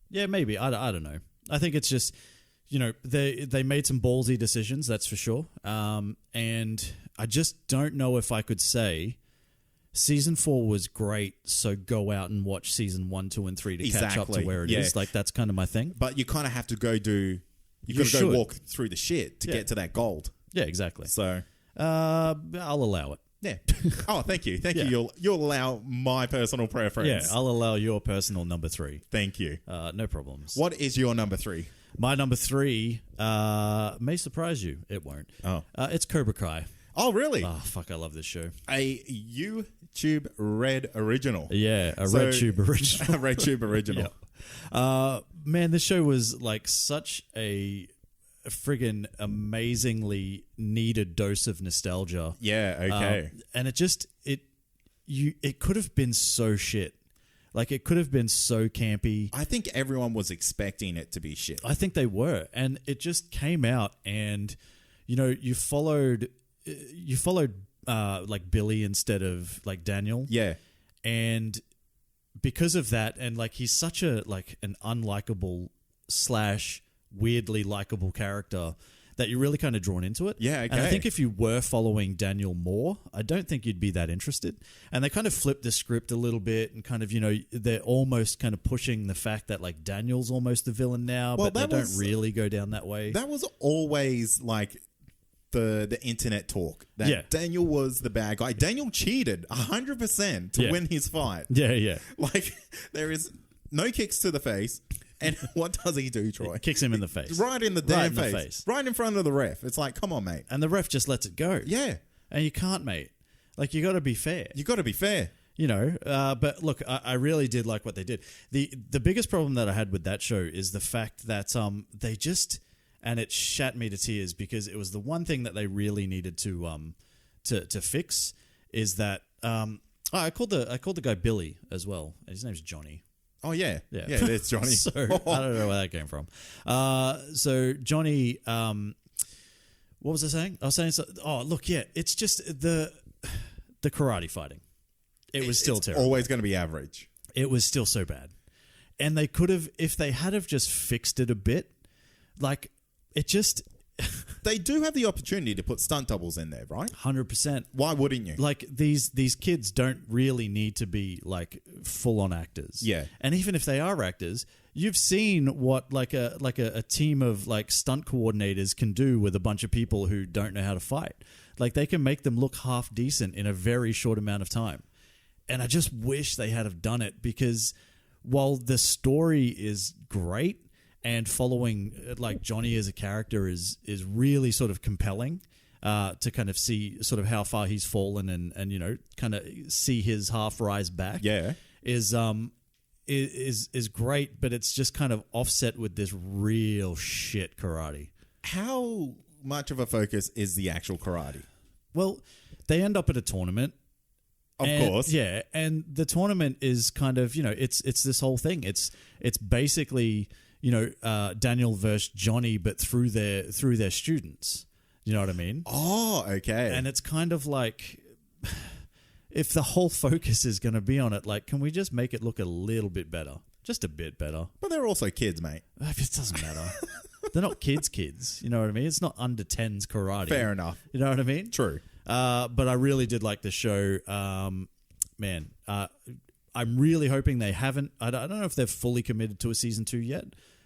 Yeah, maybe. I don't know. I think it's just, they made some ballsy decisions, that's for sure. And I just don't know if I could say... Season 4 was great, so go out and watch season 1, 2, and 3 to catch up to where it is. That's kind of my thing. But you kind of have to go you got to go walk through the shit to get to that gold. Yeah, exactly. So, I'll allow it. Yeah. Oh, thank you. Thank you. You'll allow my personal preference. Yeah, I'll allow your personal number 3. Thank you. No problems. What is your number 3? My number 3 may surprise you. It won't. Oh. It's Cobra Kai. Oh, really? Oh, fuck, I love this show. A YouTube Red original. Yeah, Red Tube original. A Red Tube original. Man, this show was such a friggin' amazingly needed dose of nostalgia. Yeah, okay. And it could have been so shit. Like, it could have been so campy. I think everyone was expecting it to be shit. I think they were, and it just came out, and you followed like Billy instead of like Daniel. Yeah. And because of that, and like he's such a like an unlikable / weirdly likable character that you're really kind of drawn into it. Yeah, okay. And I think if you were following Daniel more, I don't think you'd be that interested. And they kind of flipped the script a little bit and kind of, they're almost kind of pushing the fact that like Daniel's almost the villain now, but they don't really go down that way. That was always like the internet talk that Daniel was the bad guy. Daniel cheated 100% to win his fight. Yeah. Like, there is no kicks to the face. And what does he do, Troy? Kicks him in the face. Right in the damn face. Right in front of the ref. It's like, come on, mate. And the ref just lets it go. Yeah. And you can't, mate. Like, you got to be fair. You got to be fair. But look, I really did like what they did. The biggest problem that I had with that show is the fact that they just, and it shat me to tears because it was the one thing that they really needed to fix is that I called the guy Billy as well. His name's Johnny. Oh, yeah. Yeah, it's Johnny. So, I don't know where that came from. So, Johnny, what was I saying? I was saying, it's just the karate fighting. It was still terrible. Always going to be average. It was still so bad. And they could have, if they had have just fixed it a bit, like, it just... They do have the opportunity to put stunt doubles in there, right? 100%. Why wouldn't you? Like, these kids don't really need to be, like, full-on actors. Yeah. And even if they are actors, you've seen what, like a team of, like, stunt coordinators can do with a bunch of people who don't know how to fight. Like, they can make them look half decent in a very short amount of time. And I just wish they had have done it because while the story is great, and following like Johnny as a character is really sort of compelling to kind of see sort of how far he's fallen and kind of see his half rise back. Yeah, is great, but it's just kind of offset with this real shit karate. How much of a focus is the actual karate? Well, they end up at a tournament. Of course. Yeah, and the tournament is kind of, it's this whole thing. It's basically Daniel versus Johnny, but through their students. You know what I mean? Oh, okay. And it's kind of like, if the whole focus is going to be on it, like, can we just make it look a little bit better? Just a bit better. But they're also kids, mate. It doesn't matter. They're not kids. You know what I mean? It's not under 10s karate. Fair enough. You know what I mean? True. But I really did like the show. I'm really hoping they haven't. I don't know if they've fully committed to a season 2 yet,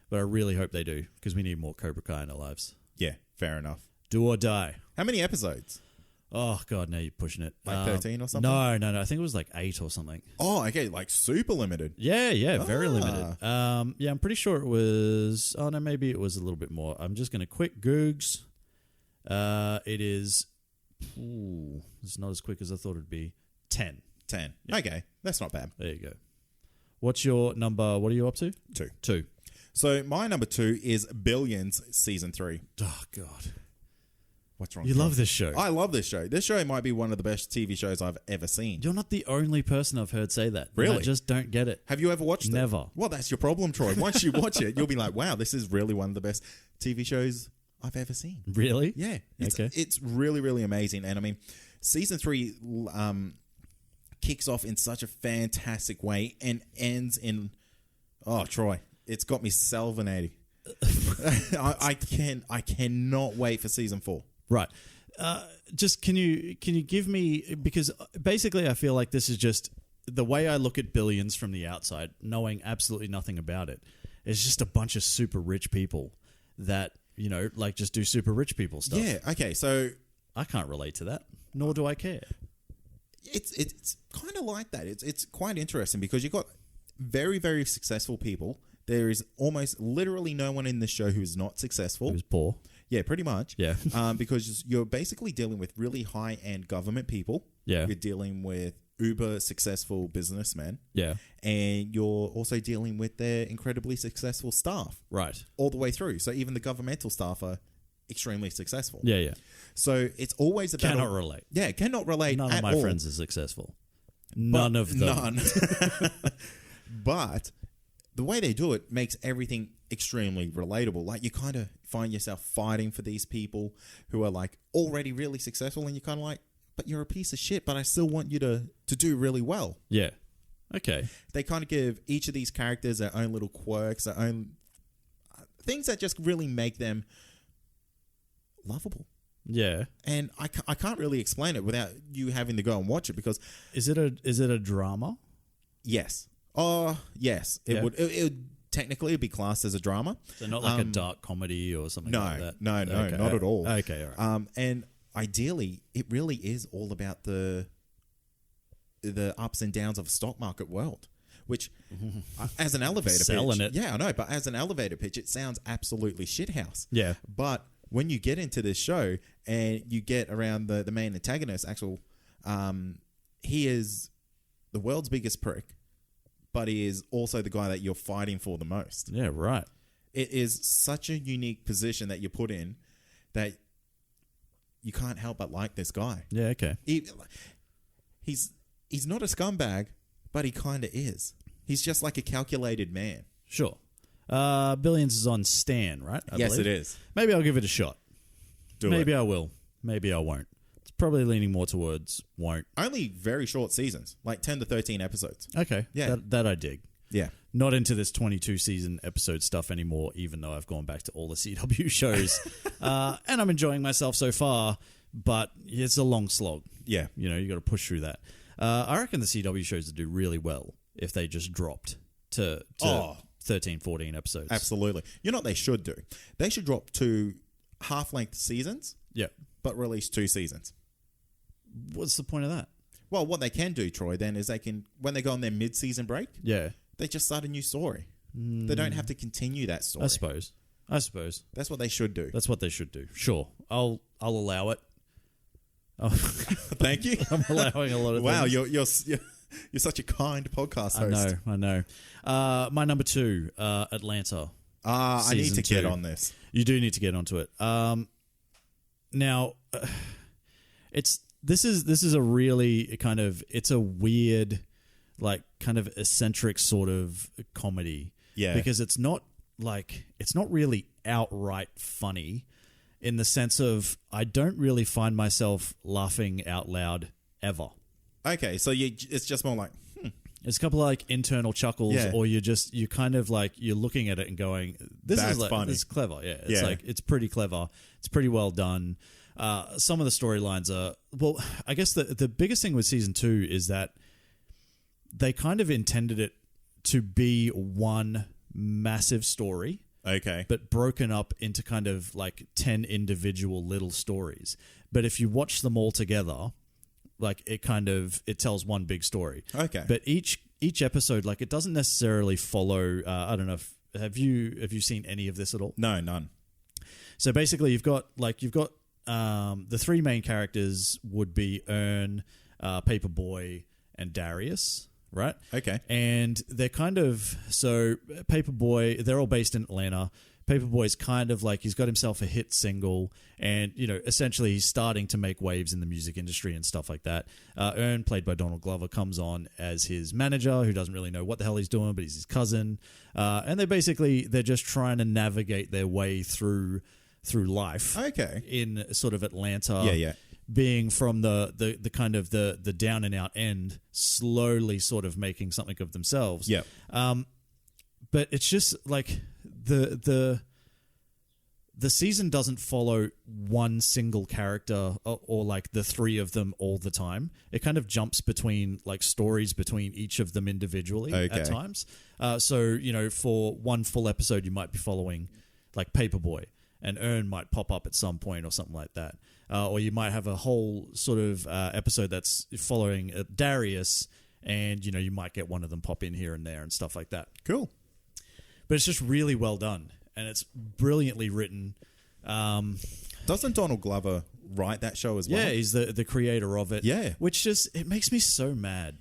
but I really hope they do because we need more Cobra Kai in our lives. Yeah, fair enough. Do or die. How many episodes? Oh, God, now you're pushing it. Like 13 or something? No. I think it was like 8 or something. Oh, okay. Like super limited. Yeah, very limited. I'm pretty sure it was... Oh, no, maybe it was a little bit more. I'm just going to quick Googs. It is... Ooh, it's not as quick as I thought it'd be. 10. 10. Yep. Okay, that's not bad. There you go. What's your number? What are you up to? 2. So my number 2 is Billions Season 3. Oh, God. What's wrong? You love this show. I love this show. This show might be one of the best TV shows I've ever seen. You're not the only person I've heard say that. Really? I just don't get it. Have you ever watched it? Never. Well, that's your problem, Troy. Once you watch it, you'll be like, wow, this is really one of the best TV shows I've ever seen. Really? Yeah. Okay. It's really, really amazing. And I mean, Season 3 kicks off in such a fantastic way and ends in... Oh, Troy, it's got me salivating. I cannot wait for Season 4. Right. Just can you give me, because basically I feel like this is just the way I look at Billions from the outside, knowing absolutely nothing about it. It's just a bunch of super rich people that, like just do super rich people stuff. Yeah, okay, so... I can't relate to that, nor do I care. It's kind of like that. It's quite interesting because you've got very, very successful people. There is almost literally no one in this show who is not successful. Who's poor. Yeah, pretty much. Yeah. Because you're basically dealing with really high-end government people. Yeah. You're dealing with uber successful businessmen. Yeah. And you're also dealing with their incredibly successful staff. Right. All the way through. So even the governmental staff are extremely successful. Yeah. So it's always about... Cannot relate. Yeah, cannot relate None at of my all. friends are successful. None of them. None. But the way they do it makes everything extremely relatable. Like, you kind of find yourself fighting for these people who are like already really successful, and you're kind of like, but you're a piece of shit, but I still want you to do really well. Yeah. Okay. They kind of give each of these characters their own little quirks, their own things that just really make them lovable. Yeah. And I can't really explain it without you having to go and watch it, because... Is it a drama? Yes. Oh, yes. It would technically be classed as a drama. So not like a dark comedy or something like that? No, okay. not at all. Okay, all right. And ideally, it really is all about the ups and downs of a stock market world, which as an elevator Selling pitch... it. Yeah, I know, but as an elevator pitch, it sounds absolutely shithouse. Yeah. But when you get into this show and you get around the main antagonist, he is the world's biggest prick, but he is also the guy that you're fighting for the most. Yeah, right. It is such a unique position that you put in that you can't help but like this guy. Yeah, okay. He's not a scumbag, but he kind of is. He's just like a calculated man. Sure. Billions is on Stan, right? I Yes, believe. it is. Maybe I'll give it a shot. Maybe I will. Maybe I won't. It's probably leaning more towards won't. Only very short seasons, like 10 to 13 episodes. Okay. Yeah. That I dig. Yeah. Not into this 22 season episode stuff anymore, even though I've gone back to all the CW shows. And I'm enjoying myself so far, but it's a long slog. Yeah. You know, you got to push through that. I reckon the CW shows would do really well if they just dropped to 13, 14 episodes. Absolutely. You know what they should do? They should drop 2 half-length seasons, Yeah. but release 2 seasons. What's the point of that? Well, what they can do, Troy, then is they can, when they go on their mid-season break, Yeah. they just start a new story. They don't have to continue that story. I suppose. That's what they should do. That's what they should do. Sure. I'll allow it. Thank you. I'm allowing a lot of wow, things. you're such a kind podcast host. I know. My number 2, Atlanta. I need to get 2. on this. You do need to get onto it. Now, this is a really kind of, it's a weird, like kind of eccentric sort of comedy. Yeah. Because it's not really outright funny in the sense of I don't really find myself laughing out loud ever. Okay, so it's just more like, It's a couple of like internal chuckles, Yeah. or you kind of like you're looking at it and going, "This That's is like, funny. This is clever." Yeah, it's Yeah. like it's pretty clever. It's pretty well done. Some of the storylines are well. I guess the biggest thing with season 2 is that they kind of intended it to be one massive story, okay. but broken up into kind of like 10 individual little stories. But if you watch them all together, like it tells one big story. Okay. But each episode, like it doesn't necessarily follow. I don't know. Have you seen any of this at all? No, none. So basically, you've got the 3 main characters would be Ern, Paperboy, and Darius. Right? Okay. And they're kind of... So, Paperboy, they're all based in Atlanta. Paperboy's kind of like... He's got himself a hit single. And, you know, essentially he's starting to make waves in the music industry and stuff like that. Ern, played by Donald Glover, comes on as his manager, who doesn't really know what the hell he's doing, but he's his cousin. And they're just trying to navigate their way through life. Okay. In sort of Atlanta. Yeah. Being from the kind of the down and out end, slowly sort of making something of themselves. Yeah. But it's just like the season doesn't follow one single character or like the 3 of them all the time. It kind of jumps between like stories between each of them individually at times. So, you know, for one full episode, you might be following like Paperboy, and Ern might pop up at some point or something like that. Or you might have a whole sort of episode that's following Darius, and, you know, you might get one of them pop in here and there and stuff like that. Cool. But it's just really well done, and it's brilliantly written. Doesn't Donald Glover write that show as well? Yeah, he's the creator of it. Yeah. Which just, it makes me so mad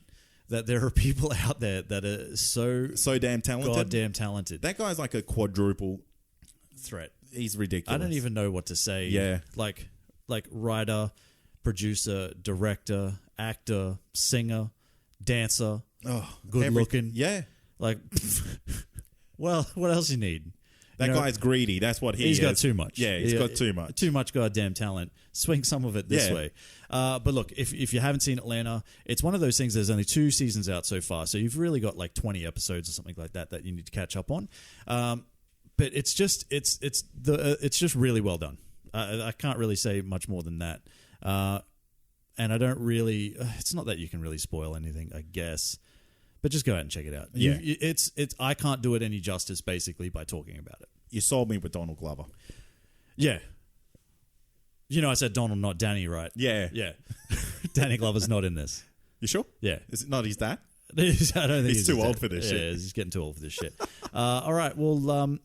that there are people out there that are so damn talented. goddamn talented. That guy's like a quadruple threat. He's ridiculous. I don't even know what to say. Yeah. Like writer, producer, director, actor, singer, dancer, good looking. Yeah. Like, well, what else you need? That guy's greedy. That's what he is. He's got too much. Yeah, he's got too much. Too much goddamn talent. Swing some of it this way. But look, if you haven't seen Atlanta, it's one of those things. There's only 2 seasons out so far, so you've really got like 20 episodes or something like that you need to catch up on. But it's just really well done. I can't really say much more than that. And I don't really. It's not that you can really spoil anything, I guess. But just go out and check it out. Yeah, it's. I can't do it any justice basically by talking about it. You sold me with Donald Glover. Yeah. You know, I said Donald, not Danny, right? Yeah. Yeah. Danny Glover's not in this. You sure? Yeah. Is it not his dad? I don't think he's too old for this shit. Yeah, he's getting too old for this shit. All right. Well,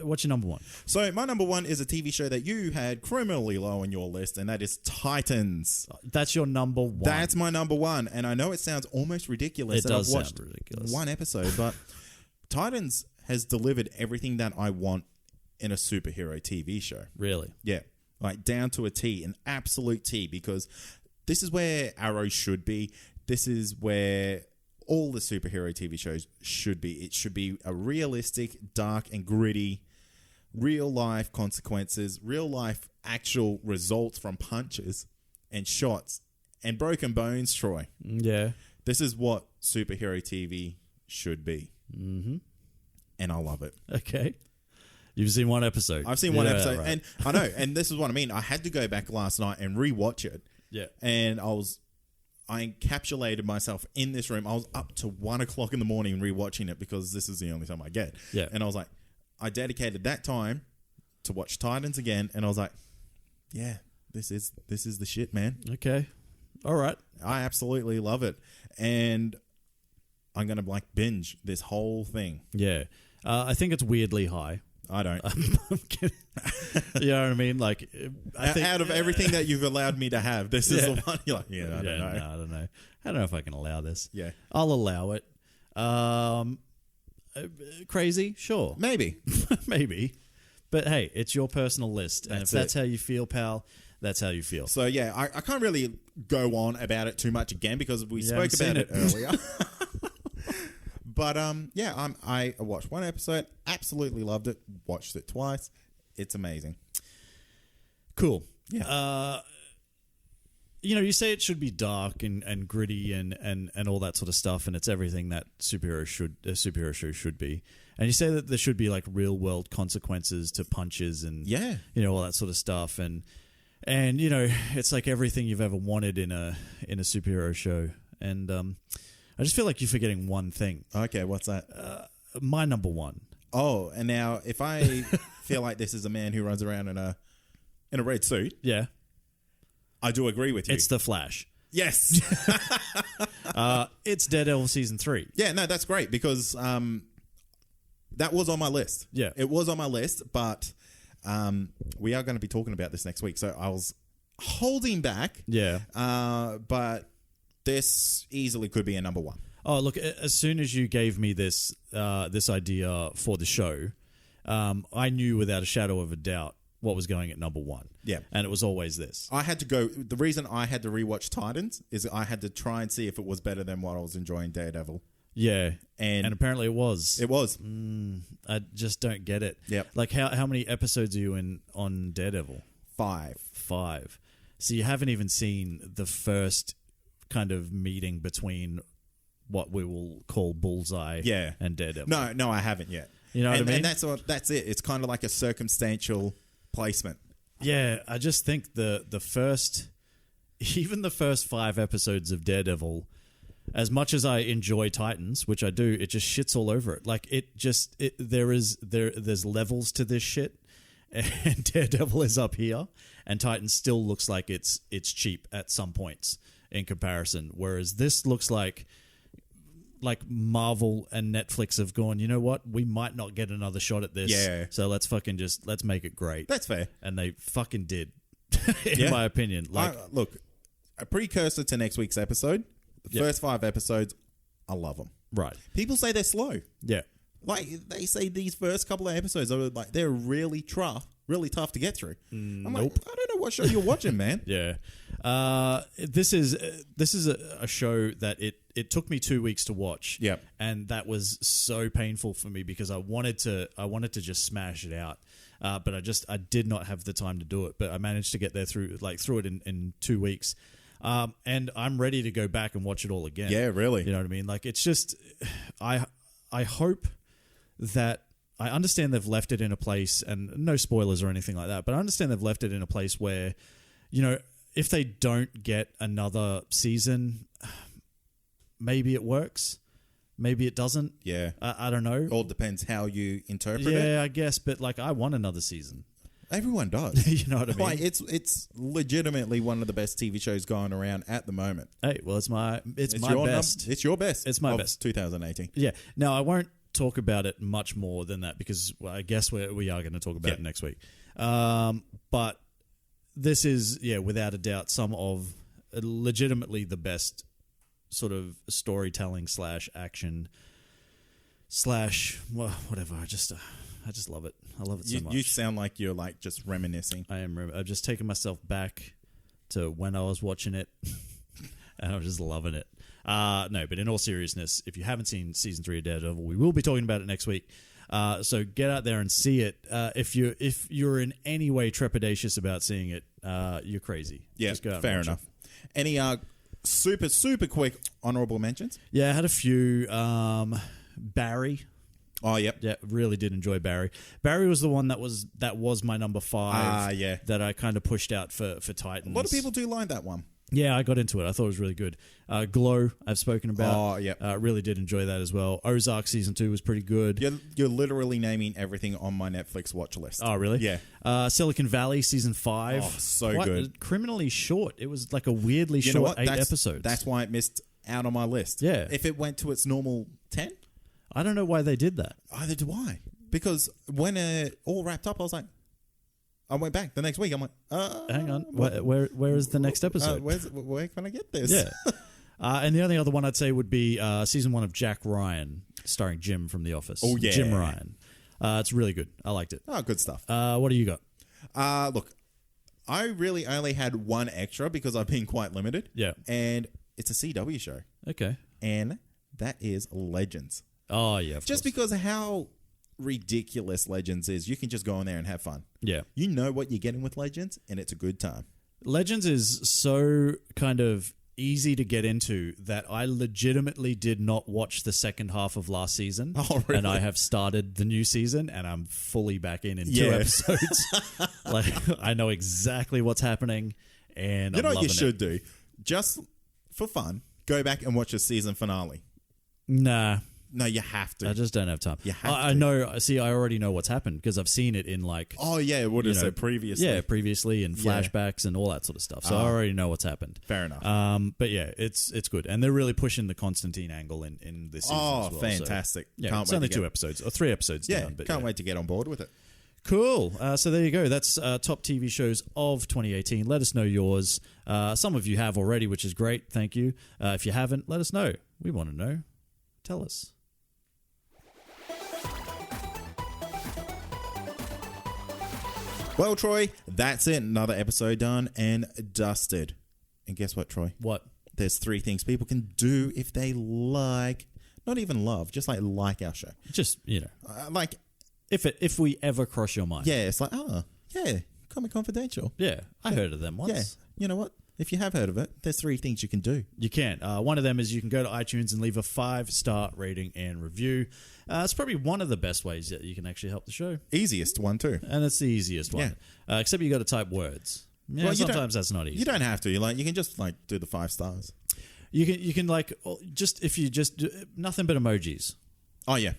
what's your number one? So my number one is a TV show that you had criminally low on your list, and that is Titans. That's your number one. That's my number one, and I know it sounds almost ridiculous. It does sound ridiculous. One episode, but Titans has delivered everything that I want in a superhero TV show. Really? Yeah, like down to a T, an absolute T, because this is where Arrow should be. This is where all the superhero TV shows should be. It should be a realistic, dark and gritty, real life consequences, real life actual results from punches and shots and broken bones, Troy. Yeah. This is what superhero TV should be. Mm-hmm. And I love it. Okay. You've seen one episode. I've seen one episode. Right. And I know, and this is what I mean. I had to go back last night and rewatch it. Yeah. And I encapsulated myself in this room. I was up to 1 o'clock in the morning rewatching it because this is the only time I get. Yeah. And I was like, I dedicated that time to watch Titans again, and I was like, yeah, this is the shit, man. Okay. All right. I absolutely love it. And I'm going to like binge this whole thing. Yeah. I think it's weirdly high. I don't. I'm kidding. You know what I mean? Like, I think, out of everything that you've allowed me to have, this is the one you're like, I don't know. No, I don't know. I don't know if I can allow this. Yeah. I'll allow it. Crazy? Sure. Maybe. Maybe. But hey, it's your personal list. And if that's how you feel, pal, that's how you feel. So yeah, I can't really go on about it too much again because we spoke about it earlier. But I watched one episode, absolutely loved it, watched it twice. It's amazing. Cool. Yeah. You say it should be dark and gritty and all that sort of stuff, and it's everything that a superhero show should be. And you say that there should be like real world consequences to punches and all that sort of stuff, and it's like everything you've ever wanted in a superhero show. And I just feel like you're forgetting one thing. Okay, what's that? My number one. Oh, and now if I feel like this is a man who runs around in a red suit, yeah, I do agree with you. It's The Flash. Yes. It's Daredevil season 3. Yeah, no, that's great because that was on my list. Yeah, it was on my list, but we are going to be talking about this next week, so I was holding back. Yeah, but this easily could be a number one. Oh, look! As soon as you gave me this idea for the show, I knew without a shadow of a doubt what was going at number one. Yeah, and it was always this. I had to go. The reason I had to rewatch Titans is I had to try and see if it was better than what I was enjoying Daredevil. Yeah, and apparently it was. It was. I just don't get it. Yep. Like how many episodes are you on Daredevil? 5. So you haven't even seen the first kind of meeting between what we will call Bullseye and Daredevil. No, I haven't yet. You know what I mean? And that's it. It's kind of like a circumstantial placement. Yeah, I just think the first 5 episodes of Daredevil, as much as I enjoy Titans, which I do, it just shits all over it. Like there's levels to this shit, and Daredevil is up here, and Titans still looks like it's cheap at some points in comparison, whereas this looks like Marvel and Netflix have gone, you know what? We might not get another shot at this. Yeah. So let's make it great. That's fair. And they fucking did, in my opinion. Look, a precursor to next week's episode, the first 5 episodes, I love them. Right. People say they're slow. Yeah. Like, they say these first couple of episodes are like, they're really tough to get through. I'm like, I don't know what show you're watching, man. Yeah. This is a show that it took me 2 weeks to watch. Yep. And that was so painful for me because I wanted to just smash it out. But I did not have the time to do it. But I managed to get there through it in 2 weeks. And I'm ready to go back and watch it all again. Yeah, really. You know what I mean? Like, it's just, I hope that, I understand they've left it in a place, and no spoilers or anything like that, but I understand they've left it in a place where, you know, if they don't get another season, maybe it works, maybe it doesn't. Yeah. I don't know. All depends how you interpret it. Yeah, I guess, but like, I want another season. Everyone does. You know what I mean? Like, it's legitimately one of the best TV shows going around at the moment. Hey, well, it's my It's best. It's your best. It's my of best. 2018. Yeah. Now, I won't talk about it much more than that because I guess we are going to talk about it next week. But this is, without a doubt, some of legitimately the best sort of storytelling / action / whatever. I just love it. I love it so much. You sound like you're like just reminiscing. I am. I've just taken myself back to when I was watching it, and I'm just loving it. No, but in all seriousness, if you haven't seen season 3 of Daredevil, we will be talking about it next week. So get out there and see it. If you're in any way trepidatious about seeing it, you're crazy. Yeah, just go out fair and watch enough. Any super quick honorable mentions? Yeah, I had a few. Barry. Oh, yep. Yeah, really did enjoy Barry. Barry was the one that was my number 5. Yeah. That I kind of pushed out for Titans. A lot of people do like that one. Yeah, I got into it. I thought it was really good. Glow, I've spoken about. Oh, yeah. Really did enjoy that as well. Ozark season 2 was pretty good. You're literally naming everything on my Netflix watch list. Oh, really? Yeah. Silicon Valley season 5. Oh, so good. Criminally short. It was like a weirdly short 8 episodes. That's why it missed out on my list. Yeah. If it went to its normal 10, I don't know why they did that. either do I. Because when it all wrapped up, I was like, I went back the next week. I'm like, hang on. Where is the next episode? Where can I get this? Yeah. And the only other one I'd say would be season 1 of Jack Ryan, starring Jim from The Office. Oh, yeah. Jim Ryan. It's really good. I liked it. Oh, good stuff. What do you got? Look, I really only had one extra because I've been quite limited. Yeah. And it's a CW show. Okay. And that is Legends. Oh, yeah, of Just course. because of how ridiculous Legends is, you can just go in there and have fun. Yeah. You know what you're getting with Legends, and it's a good time. Legends is so kind of easy to get into that I legitimately did not watch the second half of last season. Oh, really? And I have started the new season, and I'm fully back in 2 Yeah. episodes. Like, I know exactly what's happening, and You know I'm what you loving should do? Just for fun, go back and watch the season finale. Nah. No, you have to. I just don't have time. You have I to. know. See, I already know what's happened because I've seen it in like. Oh, yeah, what is you know, it previously? Yeah, previously and flashbacks and all that sort of stuff. So I already know what's happened. Fair enough. But yeah, it's good, and they're really pushing the Constantine angle in this season. Oh, as well, fantastic! So, yeah, Can't it's wait only to 2 get, episodes or 3 episodes Yeah, down. But can't wait to get on board with it. Cool. So there you go. That's top TV shows of 2018. Let us know yours. Some of you have already, which is great. Thank you. If you haven't, let us know. We want to know. Tell us. Well, Troy, that's it. Another episode done and dusted. And guess what, Troy? What? There's 3 things people can do if they like, not even love, just like our show. Just, Like, if we ever cross your mind. yeah, it's like, yeah, Comic Confidential. Yeah, I heard of them once. Yeah, you know what? If you have heard of it, there's 3 things you can do. You can. One of them is you can go to iTunes and leave a 5-star rating and review. It's probably one of the best ways that you can actually help the show. Easiest one, too. And it's the easiest one. Except you got to type words. Yeah, Well, sometimes that's not easy. You don't have to. You can just do the 5 stars. You can if you just do nothing but emojis. Oh, yeah.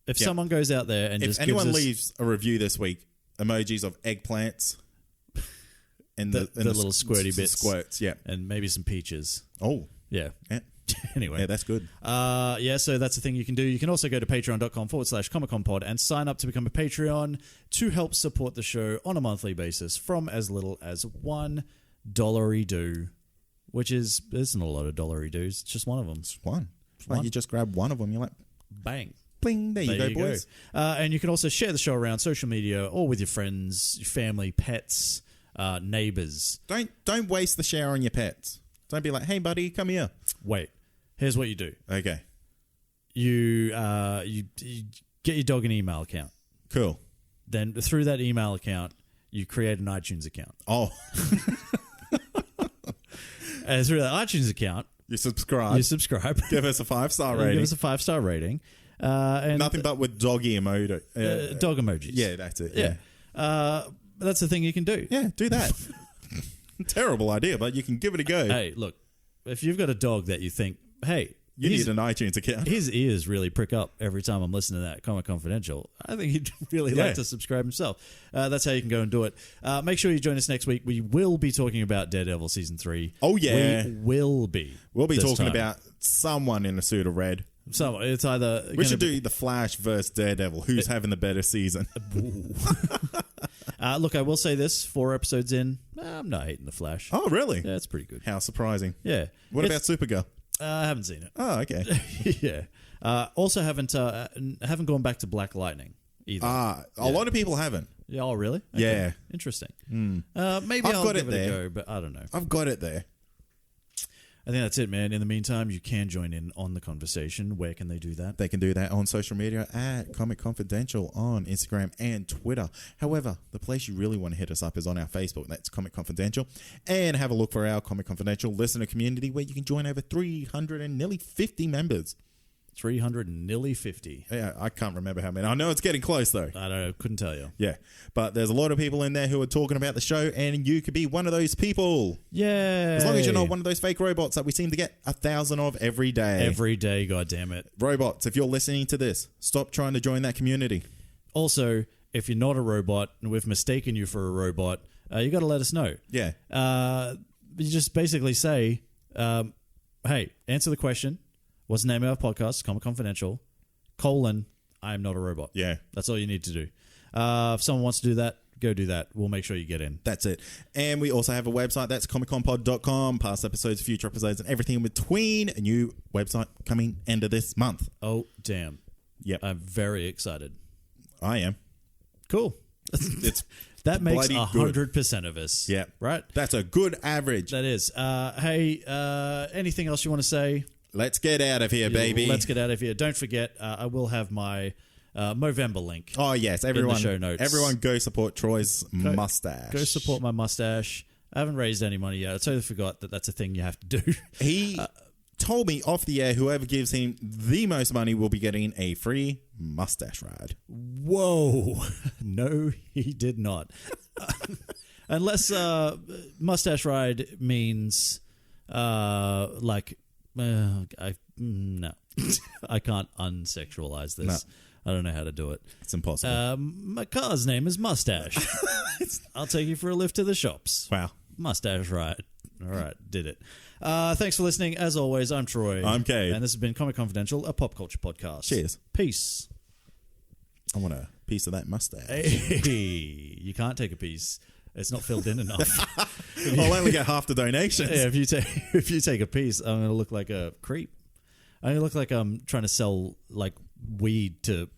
If someone goes out there and If just anyone gives us leaves a review this week, emojis of eggplants and the little squirty bits, squirts, yeah, and maybe some peaches. Oh, Yeah. yeah. Anyway. Yeah, that's good. So that's the thing you can do. You can also go to patreon.com/ComicConPod and sign up to become a Patreon to help support the show on a monthly basis from as little as $1 which isn't a lot of dollary-doos. It's just one of them. It's one. one. You just grab one of them, you're like, Bang. bling, there you go, boys. And you can also share the show around social media or with your friends, your family, pets, neighbors. Don't waste the shower on your pets. Don't be like, hey, buddy, come here. Wait, here's what you do. Okay. You get your dog an email account. Cool. Then through that email account, you create an iTunes account. Oh. And through that iTunes account, You subscribe. Give us a 5-star rating. Give us a 5-star rating. And Nothing but with doggy emoji. dog emojis. Yeah, that's it. Yeah. That's the thing you can do. Yeah, do that. Terrible idea, but you can give it a go. Hey, look, if you've got a dog that you think, hey, You need an iTunes account. his ears really prick up every time I'm listening to that Comic Confidential, I think he'd really like to subscribe himself. That's how you can go and do it. Make sure you join us next week. We will be talking about Daredevil Season 3. Oh, yeah. We will be. We'll be talking time. about someone in a suit of red. So it's either... We should do the Flash versus Daredevil. Who's having the better season? Look, I will say this. 4 episodes in, I'm not hating The Flash. Oh, really? Yeah, it's pretty good. How surprising. Yeah. What about Supergirl? I haven't seen it. Oh, okay. Yeah. Also haven't gone back to Black Lightning either. A lot of people haven't. Yeah, oh, really? Okay. Yeah. Interesting. Mm. Maybe I've I'll got give it it there. a go, but I don't know. I've got it there. I think that's it, man. In the meantime, you can join in on the conversation. Where can they do that? They can do that on social media at Comic Confidential on Instagram and Twitter. However, the place you really want to hit us up is on our Facebook. That's Comic Confidential. And have a look for our Comic Confidential listener community where you can join over 300 and nearly 50 members. 300 and nearly 50. Yeah, I can't remember how many. I know it's getting close, though. I don't know. Couldn't tell you. Yeah, but there's a lot of people in there who are talking about the show, and you could be one of those people. Yeah. As long as you're not one of those fake robots that we seem to get 1,000 of every day. Every day, goddammit. Robots, if you're listening to this, stop trying to join that community. Also, if you're not a robot and we've mistaken you for a robot, you got to let us know. Yeah. You just basically say, hey, answer the question. What's the name of our podcast? Comic Confidential, : I am not a robot. Yeah. That's all you need to do. If someone wants to do that, go do that. We'll make sure you get in. That's it. And we also have a website. That's comicconpod.com. Past episodes, future episodes, and everything in between. A new website coming end of this month. Oh, damn. Yep. I'm very excited. I am. Cool. It's that makes bloody 100% of us. Yeah. Right? That's a good average. That is. Hey, anything else you want to say? Let's get out of here, baby. Let's get out of here. Don't forget, I will have my Movember link. Oh, yes. Everyone, in the show notes. Everyone go support Troy's mustache. Go support my mustache. I haven't raised any money yet. I totally forgot that that's a thing you have to do. He told me off the air, whoever gives him the most money will be getting a free mustache ride. Whoa. No, he did not. Unless mustache ride means no. I can't unsexualize this. No. I don't know how to do it. It's impossible. My car's name is Mustache. I'll take you for a lift to the shops. Wow. Mustache ride. All right, did it. Thanks for listening. As always, I'm Troy. I'm Cade. And this has been Comic Confidential, a pop culture podcast. Cheers. Peace. I want a piece of that mustache. Hey, you can't take a piece. It's not filled in enough. I'll only get half the donations. Yeah, if you take a piece, I'm going to look like a creep. I'm going to look like I'm trying to sell like weed to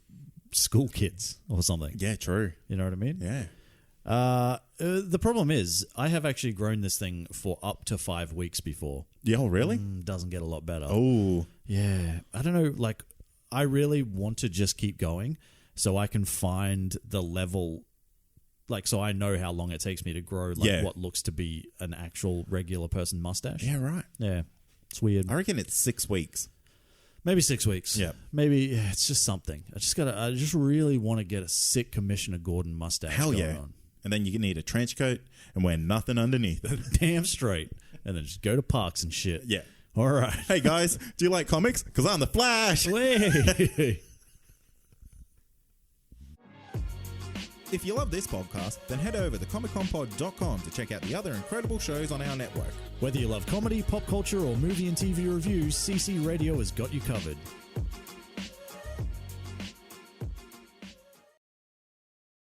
school kids or something. Yeah, true. You know what I mean? Yeah. The problem is I have actually grown this thing for up to 5 weeks before. Yeah, oh, really? Doesn't get a lot better. Oh. Yeah. I don't know. Like, I really want to just keep going so I can find the level, like, so I know how long it takes me to grow what looks to be an actual regular person mustache. Yeah, right. Yeah. It's weird. I reckon it's 6 weeks. Maybe 6 weeks. Yeah. Maybe it's just something. I just really want to get a sick Commissioner Gordon mustache Hell going yeah. on. And then you can need a trench coat and wear nothing underneath it. Damn straight. And then just go to parks and shit. Yeah. All right. Hey, guys, do you like comics? Because I'm the Flash. Way. If you love this podcast, then head over to comicconpod.com to check out the other incredible shows on our network. Whether you love comedy, pop culture, or movie and TV reviews, CC Radio has got you covered.